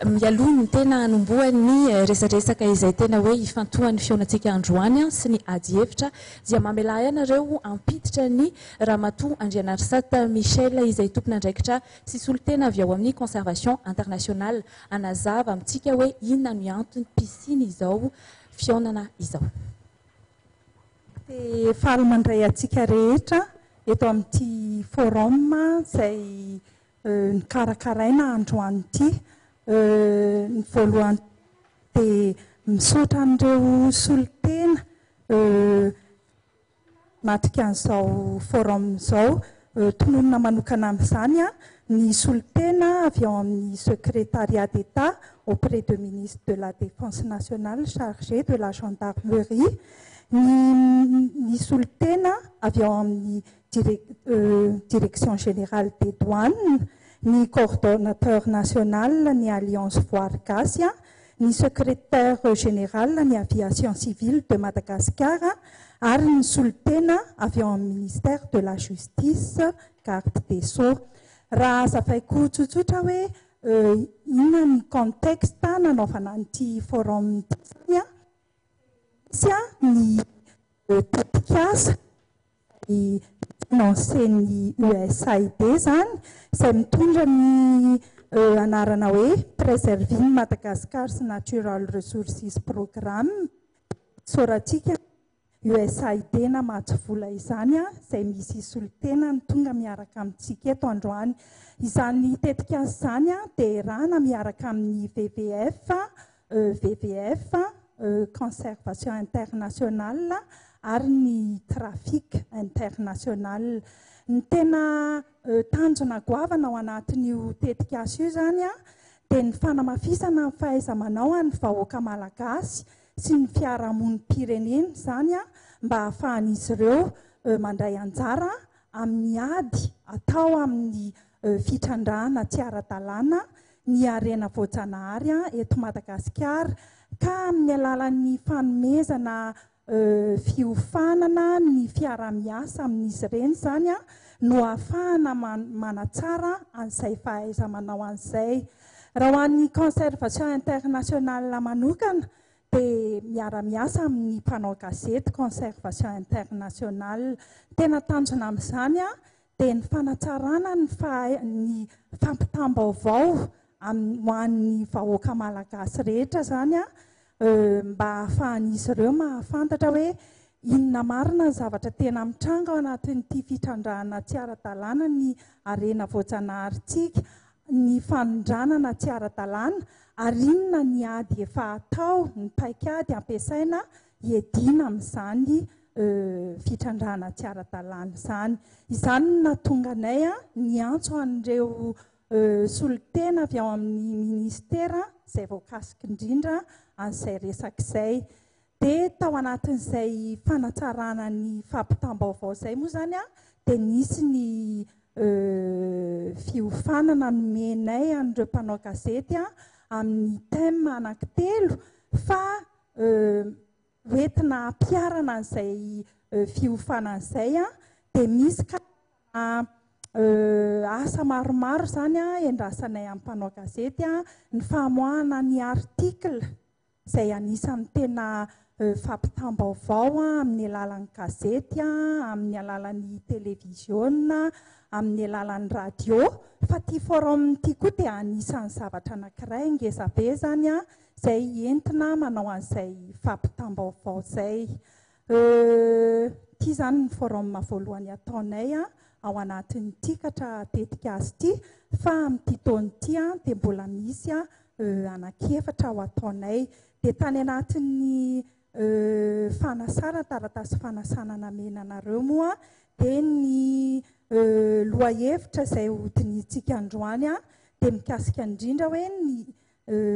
mialoha ny tena hanomboany resaresaka izay tena hoe ifantohan'ny fionatsika androany sy ny ady hevitra dia mamela ianareo ampiditra ny ramatoa Andrianarisata Michel izay tompona andraikitra sy solitena avy ao amin'ny conservation internationale anazava amintsika hoe inona no antony pisiny izao fionana izao. Dia faly mandray antsika rehetra eto amin'ity forum izay nikarakaraina androany ity. Ny voalohany dia misaotra an'ireo solitena matika an'izao forum izao tononona manokana amin'izany ny solitena avy ao amin'ny secrétariat d'État auprès du ministre de la Défense nationale chargé de la gendarmerie, ny solitena avy ao amin'ny direction générale des douanes, ni coordonnateur national ni Alliance Voire Gassia, ni secrétaire général ni aviation civile de Madagascar, ary ny solitena avy ao amin'ny ministère de la justice, garde des sceaux. Raha azafaiko tsotsotra hoe inona ny contexte nanaovana an'ity forum ity ny tetikasa financeny USAID zany izay mitondra ny anarana hoe Preserving Madagascar's Natural Resources Programme, soratsika USAID na matso vola izany izay misy solitena ny tonga miaraka amintsika eto androany. Izany tetikasa izany dia rana miaraka amin'ny WWF, Conservation Internationale ary ny Trafic International. Ny tena tanjona goavana ao anatin'io tetikasa io zany dia ny fanamafisana ny fahaiza-manao ny vahoaka malagasy sy ny fiarahamonim-pirenena zany mba ahafahan'izy ireo mandray anjara amin'ny ady atao amin'ny fitrandrahana tsy ara-dalàna ny harena voajanahary eto Madagasikara, ka amin'ny alalan'ny fanomezana fiofanana ny fiara-miasa amin'izy ireny zany no ahafahana manatsara an'izay fahaiza-manao an'izay. Raha ho an'ny conservation internationale manokana dia miara-miasa amin'ny mpanao gazety conservation internationale. Tena tanjona amin'izany dia ny fanatsarana ny fampitam-baovao ho an'ny vahoaka malagasy rehetra zany mba ahafahan'izy ireo mahafantatra hoe inona marina ny zavatra tena mitranga ao anatin'ity fitrandrahana tsy ara-dalàna ny harena voajanaharintsika, ny fanondranana tsy ara-dalàna, ary inona ny ady efa atao, ny paikady ampiasaina hiadina amin'izany fitrandrahana tsy ara-dalàna izany. Izany no nahatonga anay ny antso an'ireo solitena avy ao amin'ny ministera izay voakasika indrindra an'izay resak'izay. Dia tao anatin'izay fanatsarana ny fampitam-baovao izay moa zany dia nisy ny fiofanana nomenay an'ireo mpanao gazety amin'ny thème anankitelo fa hoentina ampiarana an'izay fiofanana izay dia misy asa maromaro zany endrasanay amin'ny mpanao gazety ny famoahana ny article izay anisan'ny tena fampitam-baovao amin'ny alalan'ny gazety, amin'ny alalan'ny télévision, amin'ny alalan'ny radio. Fa ity forum ity koa dia anisan'ny zavatra anankiray ngezabe zany izay entina manao an'izay fampitam-baovao izay. Ity zany ny forum voalohany ataonay ao anatin'ity tetikasa ity, fa amin'ity taona ity dia mbola misy anankiefatra ao ataonay. Dia tany anatin'ny fanasana, taratasy fanasana namenanareo moa dia ny lohahevitra izay hodinitsika androany dia mikasika indrindra hoe ny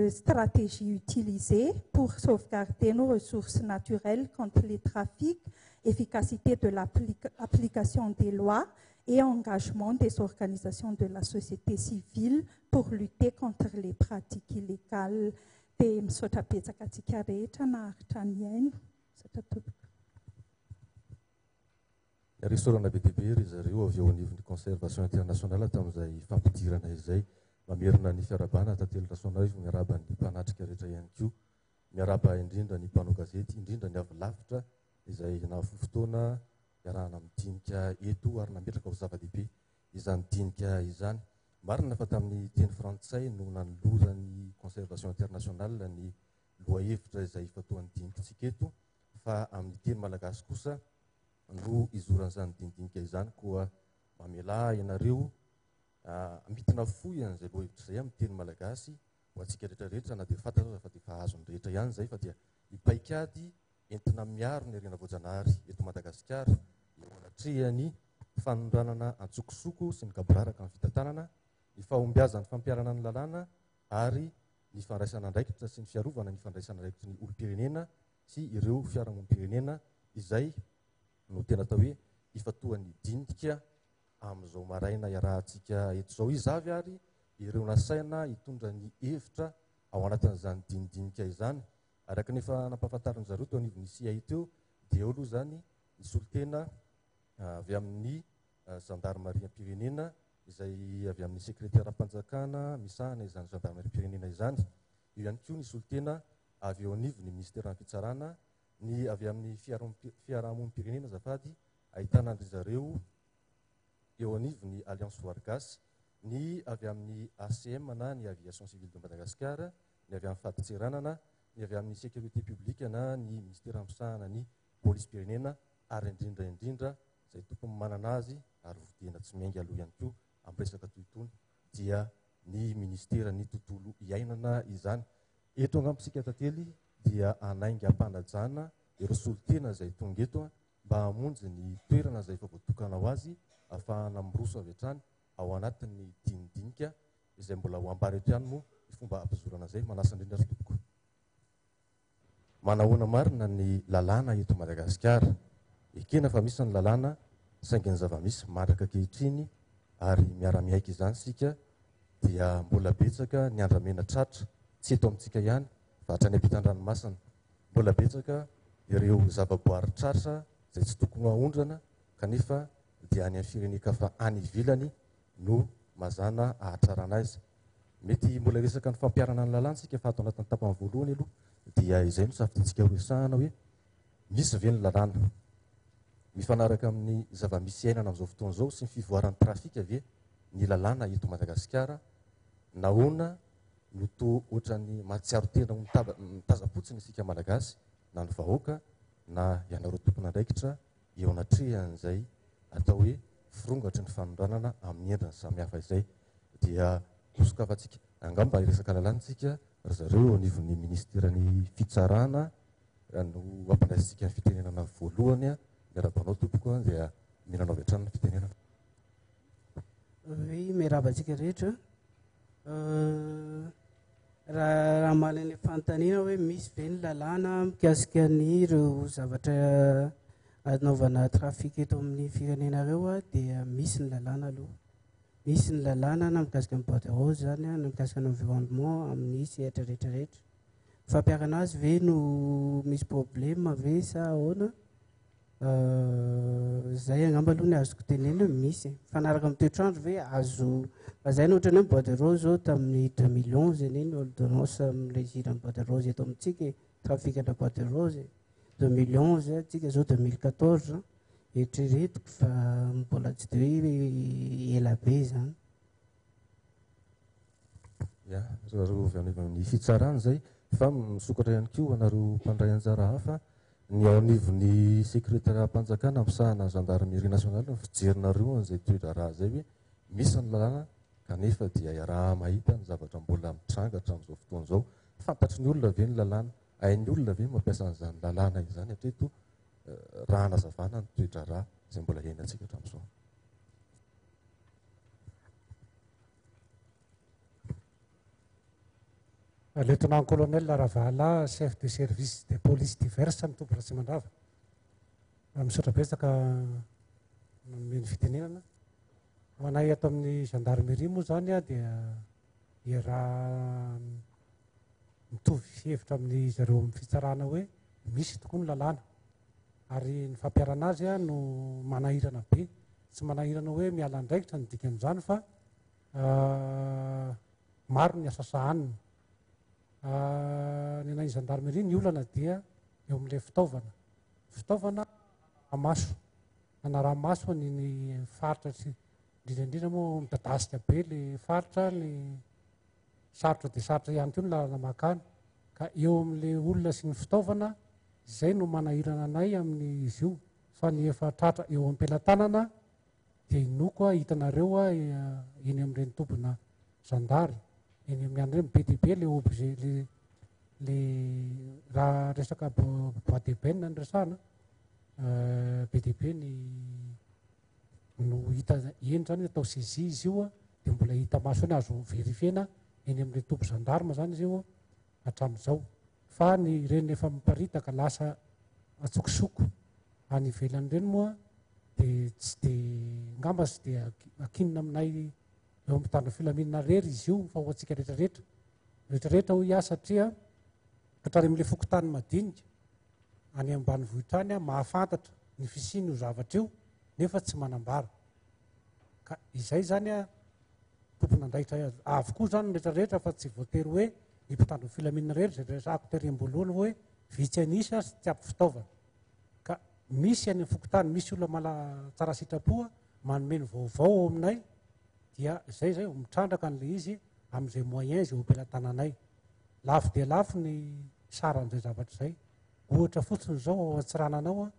stratégie utilisée pour sauvegarder nos ressources naturelles contre les trafics, efficacité de l'application des lois et engagement des organisations de la société civile pour lutter contre les pratiques illégales. Dia misaotra betsaka antsika rehetra naharitra ny aina. Misaotra tompoko. Risorana be dia be ry zareo avy ao anivon'ny conservation internationale tamin'izay fampidirana izay. mamerina ny fiarabana tantely Rasoanarivo, miaraba ny mpanatrika rehetra ihany koa, miaraba indrindra ny mpanao gazety, indrindra ny avy lavitra izay nahafo fotoana iarahana midinika eto ary nametraka ho zava-dehibe izany dinika izany. Marina fa tamin'ny teny frantsay no nanolozan'ny conservation internationale ny loahevitra izay fatoan'ny dinikitsika eto, fa amin'ny teny malagasy kosa no izoran'izany dinidinika izany koa mamela ianareo mitina foy an'izay loahevitra izay amin'ny teny malagasy ho antsika rehetrarehetra, na dia fantatra fa dia fahazony rehetra ihany zay, fa dia hipaikady entina miaro ny arena voajanahary eto Madagasikara eo anatrehany fanondranana antsokosoko sy ny kabararaka amin'ny fitantanana, ny fahombiazan'ny fampiarana ny lalàna ary ny fandraisana andraikitra sy ny fiarovana ny fandraisana andraikitry ny olom-pirenena sy ireo fiarahamonim-pirenena izay no tena atao hoe ifatoan'ny dinika amin'izao maraina iarahantsika eto izao. Izavy ary ireo nasaina hitondra ny hevitra ao anatin'izany dinidinika izany, araka nefa nampahafantariny zareo teo anivon'ny CIA teo dia eo aloha zany ny solitena avy amin'ny gendarmerie-pirenena izay avy amin'ny sekretera-panjakana misahana izany gendarmerie-pirenena izany. Io ihany koa ny solitena avy eo anivon'ny ministera ny fitsarana, ny avy amin'ny fiarahamonim-pirenena zafady ahitana andry zareo eo anivon'ny alliance Wargas, ny avy amin'ny ACM na ny aviation civile de Madagascar, ny avy amin'ny faditseranana, ny avy amin'ny sécurité publique na ny ministera misahana ny police-pirenena, ary indrindra izay tompony manana azy ary vodena tsy miainga aloha ihany koa amin'ny resaka toy itony dia ny ministera ny tontolo iainana izany. Eto angampitsika tantely dia anainga ampanajana ireo solitena izay tonga eto mba hamonjy ny toerana izay efa voatokana ho azy ahafahana miroso avy hatrany ao anatin'ny dinidinika izay mbola ho ambary eto ihany moa ny fomba ampizorana izay. Manasa indrindra ary tompoko. Manahoana marina ny lalàna eto Madagasikara, ekena fa misy ny lalàna saingy ny zava-misy matraka ankehitriny ary miara-miaika izany sika dia mbola betsaka ny andramena tratra, tsy eto amintsika ihany fa hatrany ampitan-dranomasina, mbola betsaka ireo zavaboary tratra izay tsy tokony ahondrana kanefa dia any amin'ny fireneka fa any ivelany no mazana ahatrarana azy. Mety mbola resaka ny fampiarana ny lalàntsika fa ato anatin'ny tapany voalohany aloha dia izay no safidintsika ho resahana hoe misy ve ny lalàna mifanaraka amin'ny zava-misy iainana amin'izao fotoana izao sy ny fivoaran'ny trafika ve ny lalàna eto Madagasikara, nahoana no toa ohatran'ny mahatsiaro tena ho mitazapotsiny isika malagasy na ny vahoaka na ianareo tompona andraikitra eo anatrehan'izay atao hoe firongatry ny fanondranana amin'ny endriny samihafa izay. Dia osokafantsika angamba resaka lalàntsika ry zareo anivon'ny ministerany fitsarana no ampandraisitsika ny fitenenana voalohany miarabanao tompoko dia mihinanao avy hatrany ny fitenenana. Miarabantsika rehetra, raha mahalany fanontaniana hoe misy ve ny lalàna mikasika ny ireo zavatra anaovana trafika eto amin'ny firenenareo dia misy ny lalàna aloha. Misy ny lalàna na mikasika amin'ny boîte rose zany na mikasika ny environnement amin'ny sehatra rehetrarehetra. Fampiarana azy ve no misy problème ve sa ahoana? Zay angamba aloha ny azoko tenena misy. Fanaraka amin'ny toetrandro ve azo zay no ohatrany hoe boîte rose zao tamin'ny 2011 iny ordonnance am'le boîte rose eto amintsika trafikana boîte rose 2011 tsika zao 2014 eritreretiko fa mbola tsy dia hoe ela be zany. Ya, zareo avy anivon'ny fitsarana zay fa misokatra ihany koa anareo mpandray anjara hafa ny ao anivon'ny sekretera-panjakana misahana gendarmerie nationale ny fijerinareo an'izay toetra raha zay hoe misy ny lalàna kanefa dia iaraha mahita ny zavatra mbola mitrangatra amin'izao fotoana izao. Fantatry ny olona ve ny lalàna, hain'ny olona ve mampiasa an'izany lalàna izany hatreto raha hanazavana ny toetra raha izay mbola iainantsika hatramin'izao. Lieutenant-colonel Ravala, chef de service de police diverse amin'ny tombo Ratsimandrava. Misaotra betsaka nomeny fitenenana. Ho anay ato amin'ny gendarmerie moa zany dia raha mitovy hevitra amin'ny zareo amin'ny fitsarana hoe misy tokoa ny lalàna ary ny fampiarana azy no manahirana be. Tsy manahirana hoe miala andraikitra ny dika amin'izany fa maro ny asasahaniny. Ny anahy gendarmerie ny olana dia eo amin'ilay fitaovana ramaso, anaramaso ny faritra indrindraindrindra moa midadasika be le faritra, ny sarotra dia sarotra ihany koa ny lalana makany, ka eo amin'le olona sy ny fitaovana izay no manahirana anay amin'ny izy io. Fa ny efa tratra eo am-pelantanana dia inoko hitanareo eny amin'ireny tompona zandary, eny amin'ny andro reny be dia be le objet le raha resaka bois d'ébène ny resahana, be dia be no hita eny zany atao saisie izy io dia mbola hita maso eny azo verifiena eny amin'le tompo gendarme zany izy io hatramin'izao. Fa ny reny efa miparitaka lasa atsokosoko any ivelan'ireny moa dia tsy dia ngamba sy dia akinina aminay eo amin'ny tandro filaminana rery izy io fa ho antsika rehetrarehetra ho ia, satria hatrany amin'ilay fokotany madinika any ambanivohitra any mahafantatra ny fisiny io zavatra io nefa tsy manambara. Ka izay zany tompona andraikitra avokoa zany rehetrarehetra, fa tsy voatery hoe ny mpitandro filaminana rery zay resahako terem-boalohany hoe vitsy anisa sy tsy ampy fitaovana. Ka misy any fokotany, misy olona mala tsara sitrapoa manome ny vaovao aminay, dia zay mitrandraka n'le izy amin'izay moyen zay ompelantananay. Lafo dia lafo ny saran'izay zavatra izay. Ohatra fotsiny zao ao Antsirananao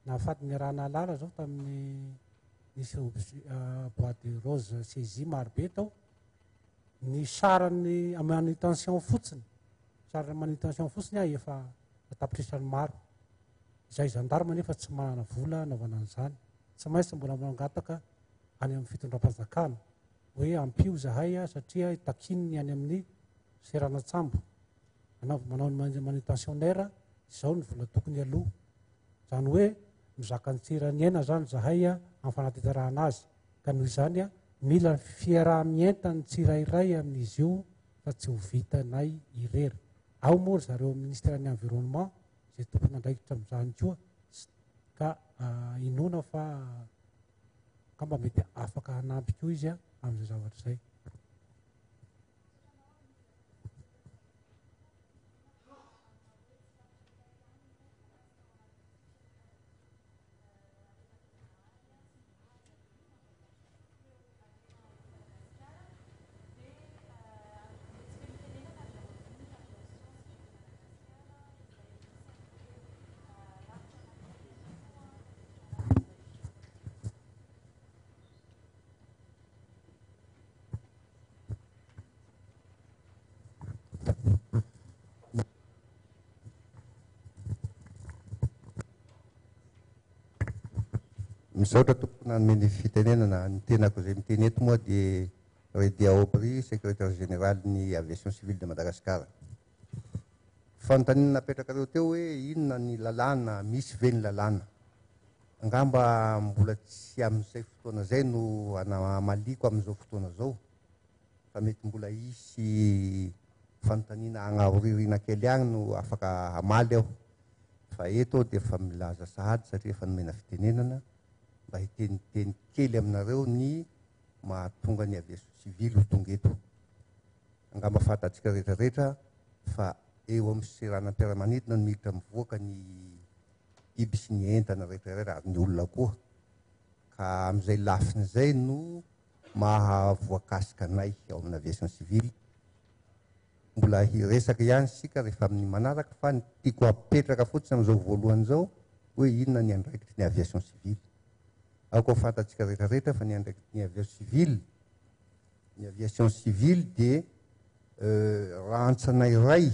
nahafaty niarahana alala zao tamin'ny nisy bois de rose saisie marobe tao, ny sarany manutention fotsiny, sarany manutention fotsiny efa atapitrisany maro. Izay gendarme nefa tsy manana vola anaovana an'izany, tsy maintsy mbola mangataka any amin'ny fitondram-panjakana hoe ampio zahay satria takininy any amin'ny Seranan-tsambo, manao ny manutentionnaire, izao ny vola tokony aloha. Zany hoe mizaka ny tsirany aina zany zahay amin'ny fanatanterahana azy, ka noho izany mila fiarah-mienta ny tsirairay amin'izy io fa tsy ho vitanay irery. Ao moa zareo ministère-ny environnement izay tompona andraikitra amin'izany koa, ka inona fa mba mety afaka hanampy koa izy amin'izay zavatra izay. Misaotra tompona nomeny fitenenana, ny tenako izay miteny eto moa dia Redi Aubry, secrétaire général ny aviation civile de Madagascar. Fanontaniana napetraka teo hoe inona ny lalàna, misy ve ny lalàna? Angamba mbola tsy amin'izay fotoana zay no anamaliko amin'izao fotoana zao, fa mety mbola hisy fanontaniana agnahoririna kely agny no afaka hamaly aho. Fa eto dia efa milaza sahady satria efa nomena fitenenana mba hiteniteny kely aminareo ny mahatonga ny aviation civile ho tonga eto. Angamba fantatsika rehetrarehetra fa eo amin'ny seranam-piaramanidina no miditra mivoaka ny biby sy ny entana rehetrarehetra ary ny olona koa. Ka amin'izay lafin'izay no mahavoakasika anay ao amin'ny aviation civile. Mbola hiresaka ihany sika rehefa amin'ny manaraka, fa ny tiako apetraka fotsiny amin'izao voalohany zao hoe inona ny andraikitry ny aviation civile. Ao koa fantatsika rehetrarehetra fa ny andraikitry ny aviation civile dia rantsana iray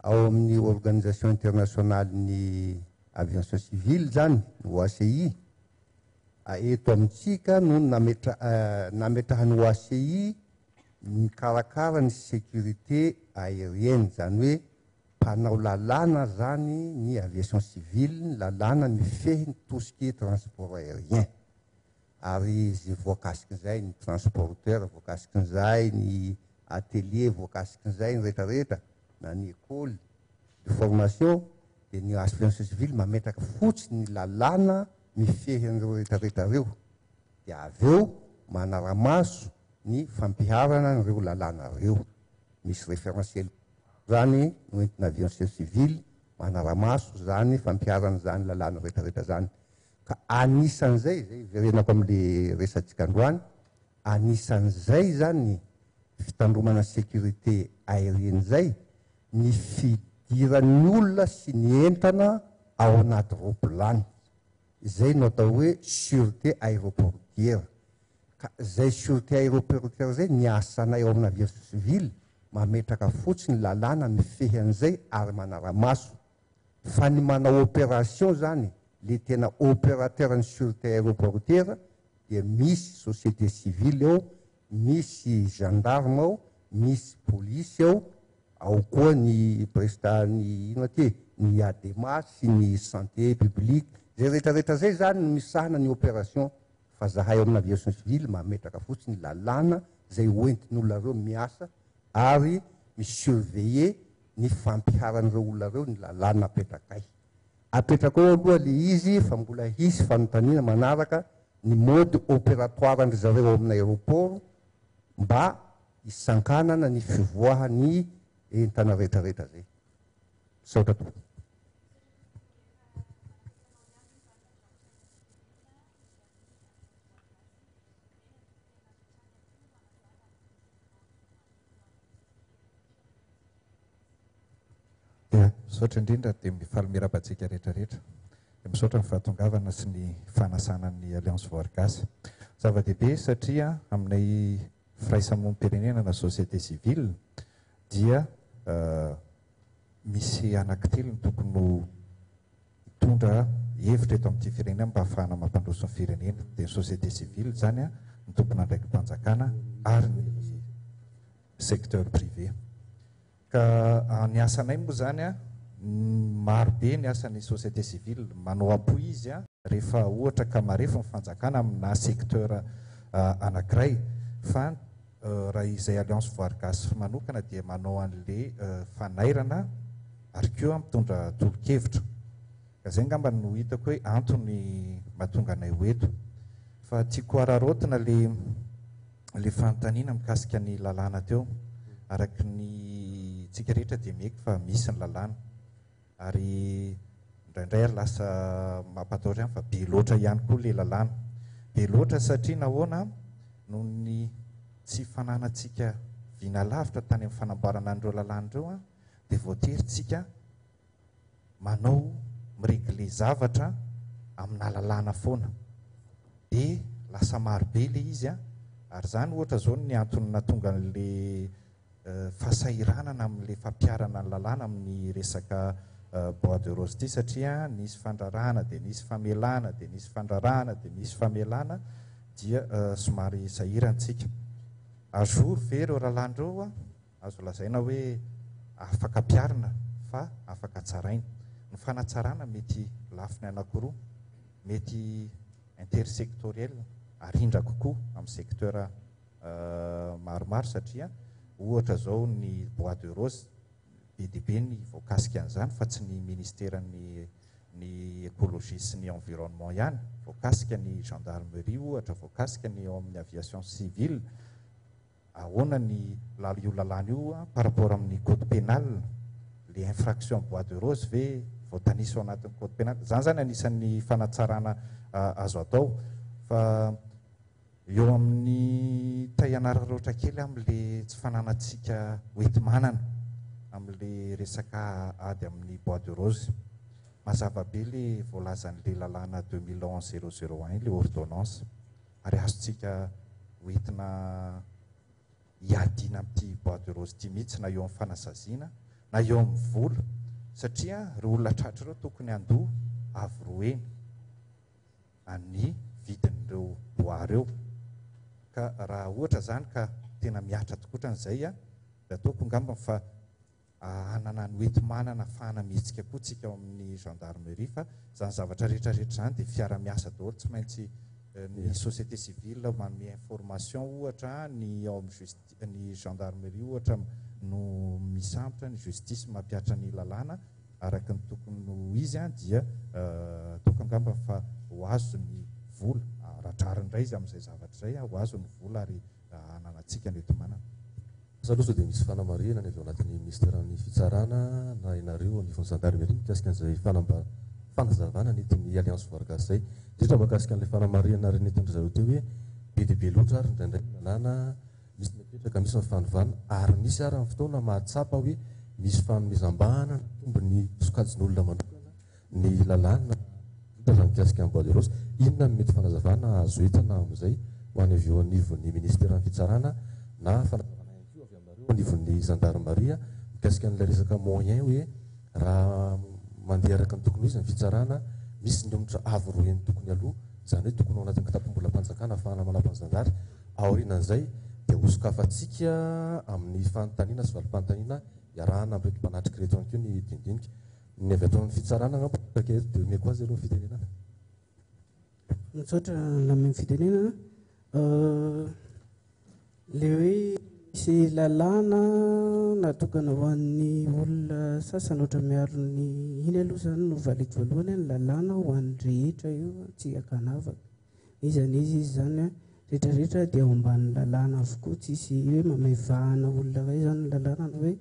ao amin'ny organisation internationale ny aviation civile zany, ny OACI. Eto amintsika no nametrahany OACI mikarakara ny sécurité aérienne, zany hoe mpanao lalàna zany ny aviation civile, ny lalàna mifehy ny tout ce qui est transport aérien. Ary zay voakasikin'izay ny transporteur, voakasikin'izay ny atelier, voakasikin'izay ny rehetrarehetra na ny école de formation, dia ny aviation civile mametraka fotsiny ny lalàna mifehy an'ireo rehetrarehetra reo, dia avy eo manara-maso ny fampiharana nyreo lalàna reo. Misy référentiel zany noentina aviation civile manaramaso zany fampiharana zany lalàna rehetrarehetra zany. Ka anisan'izay zay verenako am'le resantsika androany, anisan'izay zany fitandromana sécurité aérienne zay ny fidiran'ny olona sy ny entana ao anaty roapolany. Zay no atao hoe sûreté aéroportière. Ka zay sûreté aéroportière zay ny asanay ao amina aviation civile mametraka fotsiny lalàna mifehy an'izay ary manaramaso. Fa ny manao opération zany le tena opérateur ny sûreté aéroportière dia misy société civile ao, misy gendarme ao, misy police ao, ao koa ny prestany ino ty ny ADEMA sy ny santé publique. Zay rehetrarehetra zay zany no misahana ny opération. Fa zahay ao amina aviation civile mametraka fotsiny lalàna zay hoentin'olona reo miasa ary misurveiller ny fampiharan'ireo olona reo ny lalàna apetrakay. Apetraka ao aloha le izy fa mbola hisy fanontaniana manaraka ny mode opératoire andry zareo ao amina aéroport mba hisankanana ny fivoahany entana rehetrarehetra zay. Saotra to. Misaotra indrindra dia mifaly mirabantsika rehetrarehetra. Dia misaotra ny fahatongavana sy ny fanasana ny alliance voargasy. Zava-dehibe satria aminay firaisamonim-pirenena na société civile dia misy anankitelo ny tokony hitondra hevitra eto amin'ity firenena mba ahafahana mampandroso ny firenena. Dia ny société civile zany ny tompona andraiky mpanjakana ary ny secteur privé. Ka ny asanay moa zany marobe ny asan'ny société civile manao apo izy rehefa ohatra ka marefa mifanjakana amina secteur anankiray. Fa raha izay alliance voargasy manokana dia manao an'le fanairana ary keo mitondra tolo-kevitra. Ka zay ngamba no hitako hoe antony mahatonga anay hoeto. Fa tiako ararotina le fanontaniana mikasika ny lalàna teo. Araky ny tsika rehetra dia mieky fa misy ny lalàna ary indraindray ary lasa mampatahotra ihany fa be loatra ihany koa le lalàna. Be loatra satria nahoana noho ny tsy fananantsika vina lavitra tany amin'ny fanamboarana an'ireo lalàna ireo dia voateritsika manao miregle zavatra amina lalàna foana dia lasa marobe le izy ary zany ohatra zao ny antony natonga n'le fahasahiranana amin'le fampiarana ny lalàna amin'ny resaka bois de rose ty satria nisy fandrarana dia nisy famelana dia nisy fandrarana dia nisy famelana dia somary sahirantsika. Ajour ve ireo lalàn'ireo azo lazaina hoe afaka ampiarina fa afaka tsaraina. Ny fanatsarana mety lafiny anankiroa, mety intersectoriel arindra kokoa amin'ny secteur maromaro satria ohatra zao ny bois de rose be dia be ny voakasika an'izany fa tsy ny ministère ny écologie sy ny environnement ihany, voakasika ny gendarmerie ohatra, voakasika ny ao amin'ny aviation civile. Ahoana ny io lalàna io par rapport amin'ny code pénal, le infraction bois de rose ve voatanisy ao anatin'ny code pénal. Zany zany anisan'ny fanatsarana azo atao. Fa eo amin'ny tahianararoatra kely amin'le tsy fananatsika hoenti-manana amin'le resaka ady amin'ny bois de rose. Mazava be le voalazan'le lalàna 2011-001 le ordonnance ary azotsika hoentina hiadina amin'ity bois de rose ty mihitsy na eo amin'ny fanasaziana na eo amin'ny vola satria ry olona tratra ireo tokony andoha avy roeny any vidin'ireo bois reo. Ka raha ohatra zany ka tena miatra tokoatran'izay dia ataoko ngamba fa anana ny hoenti-manana ahafahana mihetsika koa tsika ao amin'ny gendarmerie. Fa zany zavatra rehetrarehetra zany dia fiara-miasa daholo, tsy maintsy ny société civile manome information ohatra, ny ao amin'ny gendarmerie ohatra no misambotra, ny justice mampiatra ny lalàna araka ny tokony no izy dia toko angamba fa ho azo ny vola ratrarindray izy amin'izay zavatra izay ho azo ny vola ary ananatsika ny etomanana saloso dia misy fanamarihana ny avy ao anatin'ny ministèran'ny fitsarana na inareo ny fon'ny gendarmerie mikasika an'izay fanazavana ny etiny alliance vargas zay indrindra mahakasika an'ilay fanamarihana reny etindry zareo teo hoe be dia be loatra ary indraindray lalàna misy mipetraka misy mifanovana ary misy ary amin'ny fotoana mahatsapa hoe misy fanomezam-bana tombo ny sokajin'olona manokana ny lalàna mikasika ny bois de rose inona no mety fanazavana azo entana amin'izay ho any avy eo anivon'ny ministèran'ny fitsarana na fanazavana ihany koa avy aminareo anivon'ny gendarmerie mikasika an'ilay resaka moyen hoe raha mandeha araka ny tokony ho izy ny fitsarana misy ny omotra avo roeny tokony aloha zany hoe tokony ao anatin'ny kitapom-bolam-panjakana ahafahana manam-panjangary aorianan'izay dia hosokafatsika amin'ny fanontaniana sy valim-panontaniana iarahana amin'reto mpanatriky reto ihany koa ny dindinika ny avy ato amin'ny fitsarana angambakake dia meko azy aloha ny fitenenana mitsotra laminy fitenenana le hoe misy lalàna natokana ho an'ny olona sasany ohatra miaro ny iny aloha zany no valiko voalohany ny lalàna ho an'ny rehetra io tsy akanavaka izany izy zany rehetrarehetra dia ao ambanin'ny lalàna avokoa tsisy hoe mamevahana olona ray zany ny lalàna na hoe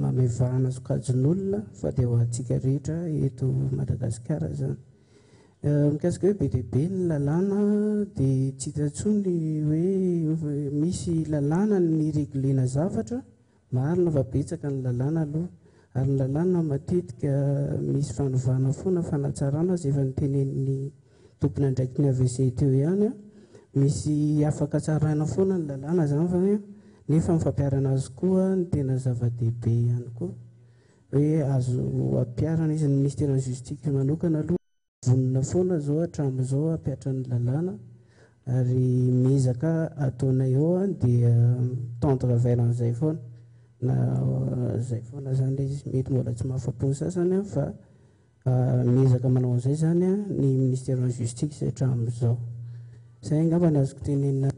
mamevahana sokajin'olona fa dia ho antsika rehetra eto Madagasikara zany mikasika hoe be dia be ny lalàna dia tsy hitantsony hoe misy lalàna ny reglena zavatra marina fa betsaka ny lalàna aloha ary ny lalàna matetika misy fanovana foana fanatsarana zay efa nitenen'ny tompony andraiky ny AVC teo ihany misy afaka tsaraina foana ny lalàna zany fa nefa mifampiarana azy koa ny tena zava-dehibe ihany koa hoe azo ampiarana izy ny ministèran'ny justice manokana aloha vonona foana zao hatramin'izao zao ampiatra ny lalàna ary mezaka ataonay ao dia tendre vers an'izay foana na zay foana zany izy mety mbola tsy mahafapony sasany fa mezaka manao an'izay zany ny ministèran'ny justice hatramin'izao zay angamba ny azoko tenenina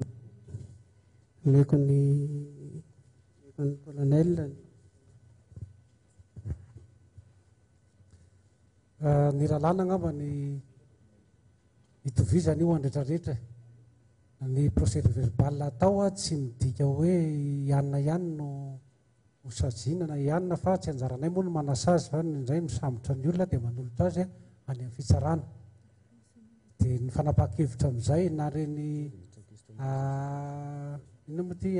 meko ny colonel ny lalàna angamba ny hitovizany io andretrarehetra ny procédure verbal atao tsy midika hoe ianina ihany no hosajiana ianina fa tsy anjaranay moa no manasa azy fa indray misambotra ny olona dia manolotra azy any amin'ny fitsarana dia ny fanapaha-kevitra amin'izay na reny ino moa ty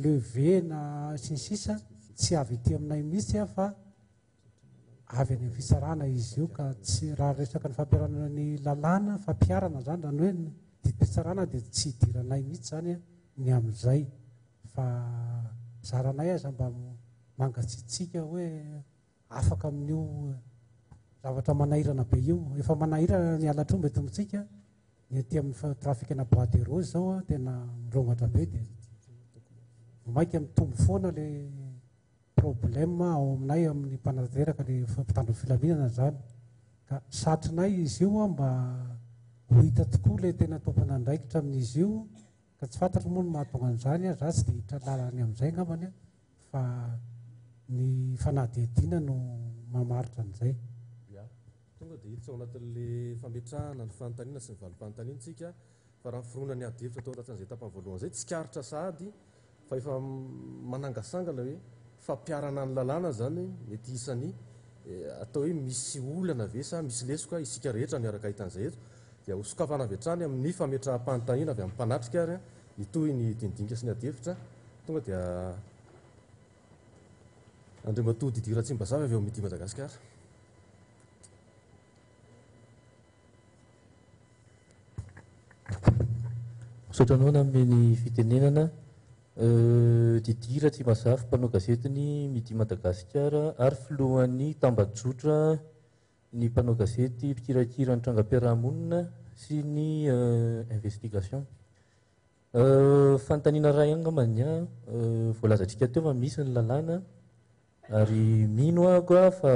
leve na sinsisa tsy avy ety aminay mihitsy fa avy any amin'ny fitsarana izy io ka tsy raha resaka ny fampiarana ny lalàna fampiarana zany zany hoe ny fitsarana dia tsy hidiranay mihitsy zany ny amin'izay fa zaranay aza mba mangatsitsika hoe afaka amin'io zavatra manahirana be io efa manahirana ny alatromba eto amintsika ny aty amin'ny trafikana bois de rose zao tena mirongatra be dia mainka mitombo foana le problème ao aminay amin'ny mpanateraka le mpitandro filaminana zany ka satrinay izy io mba ho hita tokoa le tena tompona andraikitra amin'izy io ka tsy fantatra moa no mahatonga an'izany za tsy dia hitra lalany amin'izay angambany fa ny fanadihadiana no mamaritra an'izay tonga dia hiditra ao anatin'le fametrahana ny fanontaniana sy ny valim-panontaniantsika fa raha foroana ny adihevitra tao anatin'izay tapany voalohany zay tsy karitra sady fa efa manangasangana hoe fampiarana ny lalàna zany mety isany atao hoe misy olana ve sa misy lesoka isika rehetra miaraka hitan'izay eto dia hosokafana avy hatrany amin'ny fametraha-panontaniana avy amin'ny mpanatrika ary itoy ny dindinika sy ny adihevitra tonga dia andriamatoa Didier Ratsimbazava avy ao amin'ny Madagasikara. Misaotra anao amin'ny fitenenana Didier Ratsimbazava mpanao gazetiny Midi Madagasikara ary filohan'ny tambajotra ny mpanao gazety mpikirakira ny trangam-piarahamonina sy ny investigation fanontaniana ray angambany voalazantsika teo fa misy ny lalàna ary mino aho fa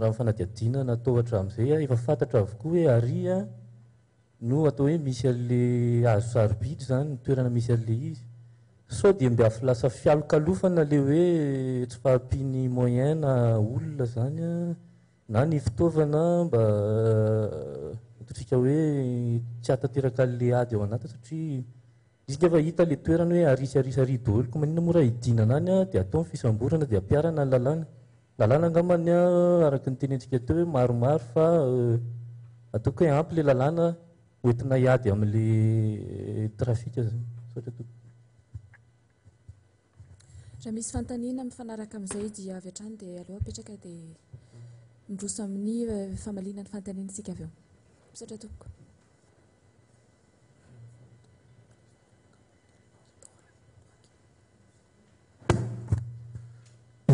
raha fanadihadiana natao hatramin'izay efa fantatra avokoa hoe aria no atao hoe misy an'le azo sarobidry zany ny toerana misy an'le izy sao dia mbe afy lasa fialokalofana le hoe tsy fahampiany moyen na olona zany na ny fitaovana mba otrika hoe tsy hatateraka le ady ao anatiny satria izy rehefa hita le toerana hoe arisy daholo ko manina mora hidinana any a dia atao ny fisamborana dia ampiarana ny lalàna angamany a araka ny tenentsika teo hoe maromaro fa ataoko hoe ampy le lalàna hoentina hiady amin'le trafika zany saotra toko. Raha misy fantaniana mifanaraka amin'izay dia avy hatrany dia aleo apetraka dia ndroso amin'ny famaliana ny fantaniana tsika avy eo. Misaotra toko.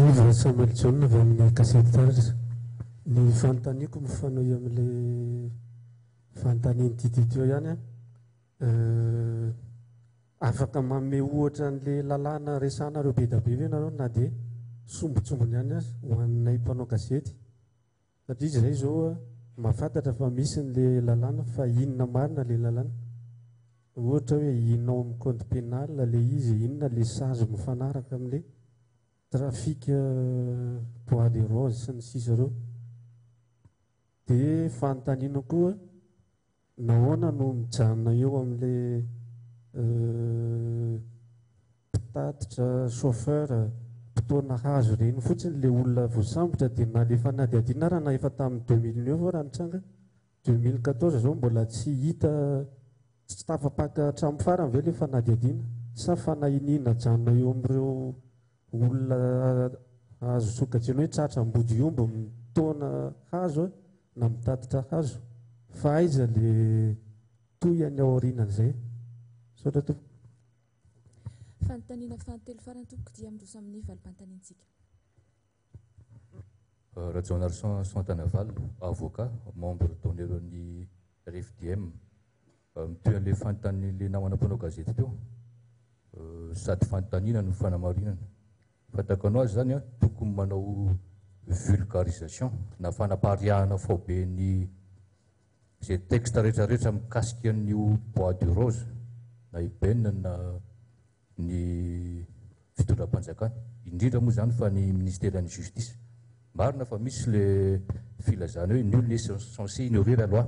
Iva Samuel John avy amin'ny kasety taratra. Ny fanontaniako mifanohy amin'ilay fanontaniany tititio ihany afaka manome ohatra n'ilay lalàna resahana reo be da be ve nareo na dia sombotsombony ihany azy ho annay mpanao gazety satria izy izay izao mahafantatra fa misy n'ilay lalàna fa inona marina ilay lalàna ohatra hoe inao amin'ny compte pénal ilay izy inona ilay sazo mifanaraka amin'ilay trafika Bois des Roses sy ny sisa ireo dia fanontaniana koa nahoana no mijanona eo amin'ilay mpitatitra chauffeur mpitoana hazo reny fotsiny ilay olona voasambotra dia nalefa nadiadiana raha na efa tamin'ny 2009 raha nitranga 2014 zao mbola tsy hita tsy tafapaka hatramin'ny farany ve ilay fanadiadiana sa fanahinina janona eo amin'ireo olona hazo sokatreny hoe tratra-mbody omby mitoana hazo na mitatitra hazo fa aiza le toy any aorianan'izay saotra tompo. Fanontaniana fantelo farany tompoko dia mindroso amin'ny valim-panontaniantsika. Rajaonarson Santanaval, avocat, membre d'honneur-ny RFDM, mitoy an'ilay fanontanian'ilay namana mpanao gazety teo sady fanontaniana no fanamarinana. Fantako anao azy zany a tokony manao vulgarisation na fanapariahana fao be ny zay texte rehetrarehetra mikasika an'io Bois de Rose na ibenina na ny fitondram-panjakana indrindra moa zany fa ny ministère-ny justice marina fa misy le filazana hoe nul n'est censé ignorer la loi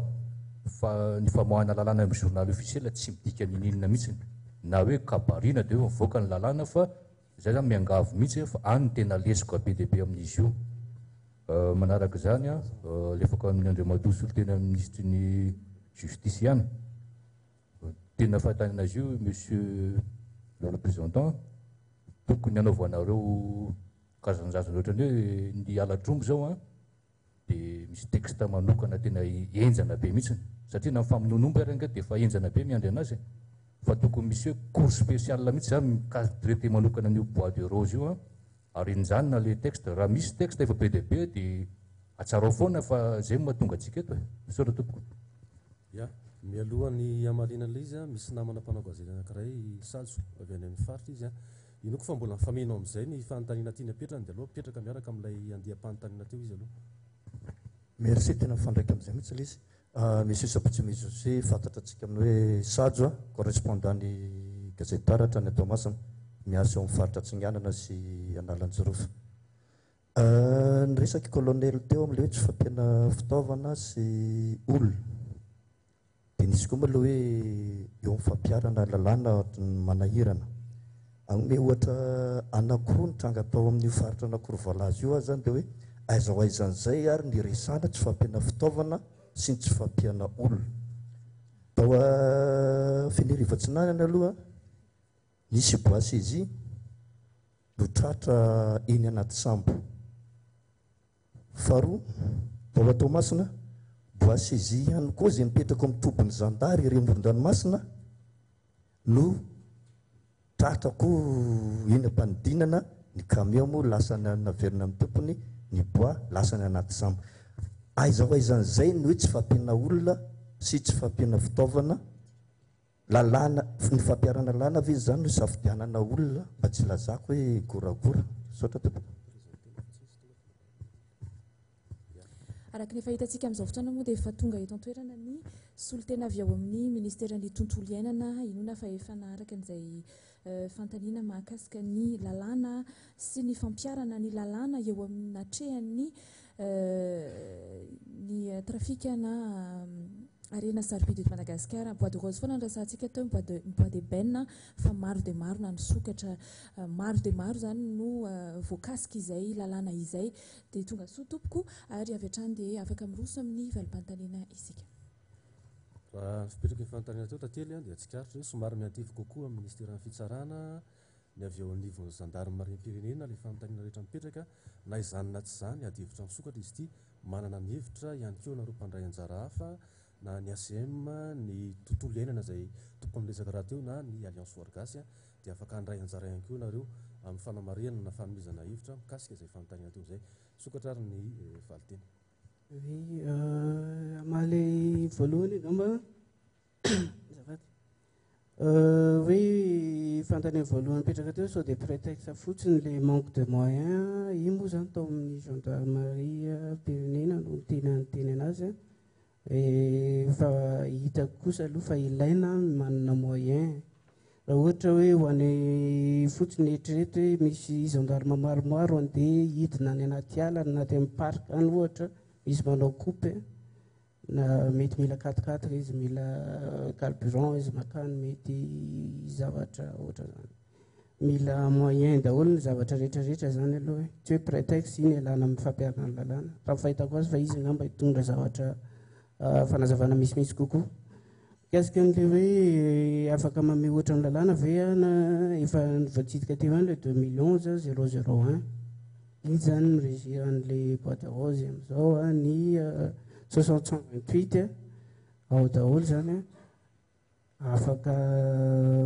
fa ny famoahana lalàna amin'ny journal officiel tsy midika ninina mihitsy na hoe kabarina dia hoe mivoaka ny lalàna fa zay zany miangavo mihitsy fa any tena lesoko be dia be amin'izy io. Manaraka zany a lefaka amin'ny Andriamatoa soliteny amin'ny ministre ny justice ihany tena fahatanana azy io monsieur le représentant tokony anaovanareo karazan-jazany ohatrany hoe ny aladrombo zao a dia misy texte manokana tena enjana be mihitsy satria na famononombo aranga dia efa enjana be miandry anazy fa tokony misy hoe cours spécial mihitsy zany mikadrety manokana an'io Bois de Rose io a ary injany na le texte raha misy texte efa be dia be dia atsarao foana fa zay mahatonga antsika eto misaotra tompoko. Ya mialohan'ny amarinan'ilay izy a misy namana mpanao gazety anankiray sajo avy any amin'ny faritra izy a ino koa fa mbola mifamenao amin'izay ny fanontaniana tiany apetrany dia aloha apetraka miaraka amin'ilay andiam-panontaniana teo izy aloha. Merci tena mifandraika amin'izay mihitsy ilay izy. Monsieur Sapotsimizy José fantatra antsika amin'ny hoe sajo a correspondant-ny gazety taratra ny Toamasina miasa eo amin'ny faritra Tsinganana sy Analanjirofo. Ny resaky colonel teo amin'ilay hoe tsy fampiana fitaovana sy olona dia nisy koa moa ilay hoe eo amin'ny fampiarana lalàna manahirana agnome ohatra anankiroa ny tranga tao amin'io faritra anankiroa voalazy io zany dia hoe aiza ho aizan'izay ary ny resana tsy fampiana fitaovana sy ny tsy fampiana olona. Tao Feneriva-Tsinanana aloha nisy Boasezy no tratra eny anaty sambo. Faharoa tao Toamasina Boasezy ihany koa izay mipetraka amin'ny tobon'ny zandary ery amoron-dranomasina no tratra koa eny ampanidinana ny camion moa lasany naverina amin'ny tompony ny bois lasany anaty sambo. Aiza ho aizan'izay ny hoe tsy fampiana olona sy tsy fampiana fitaovana lalàna ny fampiarana lalàna ve zany no safidianana olona mba tsy lazako hoe goragora saotra tompoko. Araka ny fahitantsika amin'izao fotoana moa dia efa tonga eto an-toerana ny solitena avy ao amin'ny ministère-ny tontolo iainana inona fa efa naharaka an'izay fantaniana mahakasika ny lalàna sy ny fampiarana ny lalàna eo amin'ny hatrehan'ny ny trafika na arena sarobidy eto Madagasikara bois de rose foana ndrasantsika teo bois de benne fa maro dia maro na nisokatra maro dia maro zany no voakasika izay lalàna izay dia tonga soa tompoko ary avy hatrany dia afaka miroso amin'ny valim-pantanina isika. Raha fipetraka ny fanontaniana teo tantely dia tsikarotra hoe somary miantify kokoa amin'ny ministeran'ny fitsarana ny avy eo anivon'ny zandarmeriam-pirenena ilay fanontaniana rehetra mipetraka na izany na tsy izany ady hevitra misokatra izy ity manana ny hevitra ihany koa nareo mpandray anjara hafa na ny ACM ny tontolo iainana izay tompony resaka raha teo na ny alliance wargasy dia afaka handray anjara ihany koa nareo amin'ny fanamarihana na fanomezana hevitra mikasika izay fanontaniana teo izay sokatra ary ny valiteny. Amaly voalohany angamba hoe fanontaniana voalohany mipetraka teo sao dia prétexte fotsiny le manque de moyens io moa zany tao amin'ny gendarmerie pirenena no teny anazy fa hitako kosa aloha fa ilaina manana moyen raha ohatra hoe ho any fotsiny eritrereto hoe misy gendarme maromaro andeha hidina any anaty ala anaty amin'ny parc any ohatra misy manao coupe na mety mila 4x4 izy mila carburant izy makany mety zavatra ohatra zany mila moyen daholo ny zavatra rehetrarehetra zany aloha tsy hoe prétexte iny alana amin'ny fampiarana ny lalàna raha fahitako azy fa izy angamba hitondra zavatra fanazavana misimisy kokoa kasika an'le hoe afaka mame ohatra ny lalàna ve na efa voatsidika teo any le 2011-001 iny zany mirégir an'le bois de rose am'izao ny 628 ao daholo zany afaka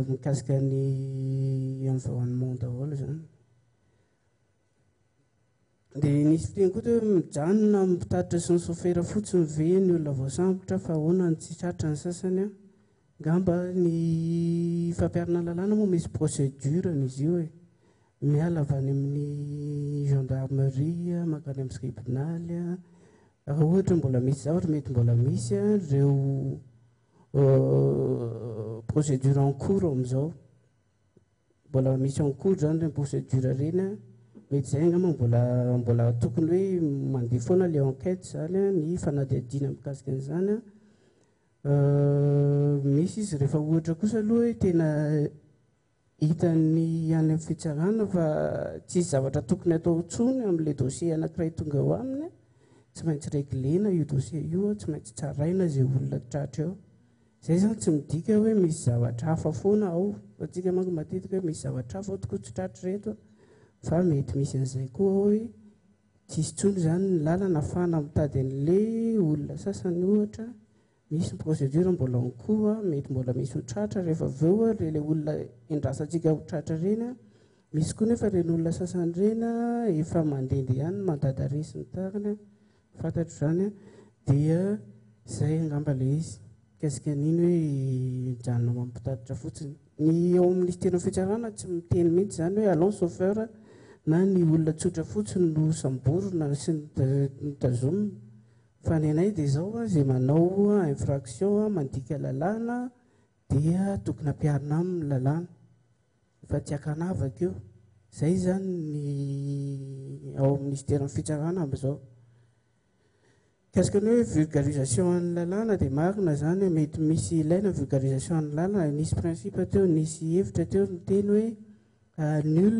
mikasika ny environnement daholo zany dia nisy fiteny koa hoe mijanona mitatitra sy ny sofera fotsiny ve ny olona voasambotra fa ahoana ny tsy tratra ny sasany ngamba ny fampiarana lalàna moa misy procédure izy io miala avy any amin'ny gendarmerie makany amin'ny tribunal raha ohatra mbola misy zavatra mety mbola misy reo procédure en cours amin'izao mbola misy en cours zany reny procédure reny mety zay angamba mbola tokony hoe mandeha foana le enquête zany ny fanadihadiana mikasika an'izany misy izy rehefa ohatra kosa aloha hoe tena hitany any amin'ny fitsarana fa tsisy zavatra tokony atao tsony amin'le dossier anankiray tonga ho aminy tsy maintsy réglena io dossier io tsy maintsy tsaraina zay olona tratra eo zay zany tsy midika hoe misy zavatra hafa foana ao fatsika manko matetika hoe misy zavatra hafa ao tokoa tsy tratra reto fa mety misy an'izay koa hoe tsisy tsony zany ny lalana afahana mitady an'le olona sasany ohatra misy ny procédure mbola en cours mety mbola misy ho tratra rehefa aveo le olona endrasantsika ho tratra reny misy koa nefa reny olona sasany reny efa mandendy ihany mandada resy ny tariny fantatro zany dia zay angamba le izy kasika an'iny hoe janona mampitatitra fotsiny ny ao amin'ny ministère fitsarana tsy miteny mihitsy zany hoe allons chauffeur na ny olona tsotra fotsiny no samborona sy nitazomina fa ny anay dia zao zay manao infraction mandika lalàna dia tokony ampiarina amin'ny lalàna fa tsy akanavaka io zay zany ny ao amin'ny ministère fitsarana amin'izao kasika ny hoe vulgarisation any lalàna dia marina zany mety misy ilaina vulgarisation any lalàna nisy principe teo nisy hevitra teo miteny hoe nul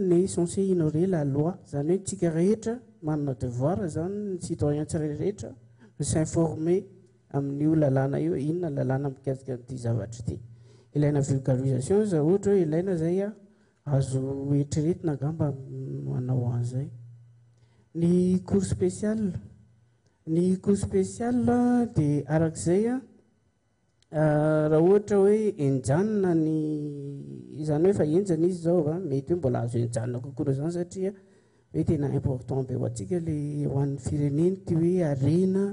n'est censé ignorer la loi zany hoe tsika rehetra manana devoir zany ny citoyen tsirairehetra s'informer amin'io lalàna io inona lalàna mikasika n'ity zavatra ity ilaina vulgarisation za ohatra hoe ilaina zay azo eritreretina angamba manao an'izay ny cours spécial dia arak'izay raha ohatra hoe enjanona ny zany hoe fa enjana izy zao mety hoe mbola azo enjanona kokoa zany satria hoe tena important be ho antsika le ho an'ny firenena ty hoe arena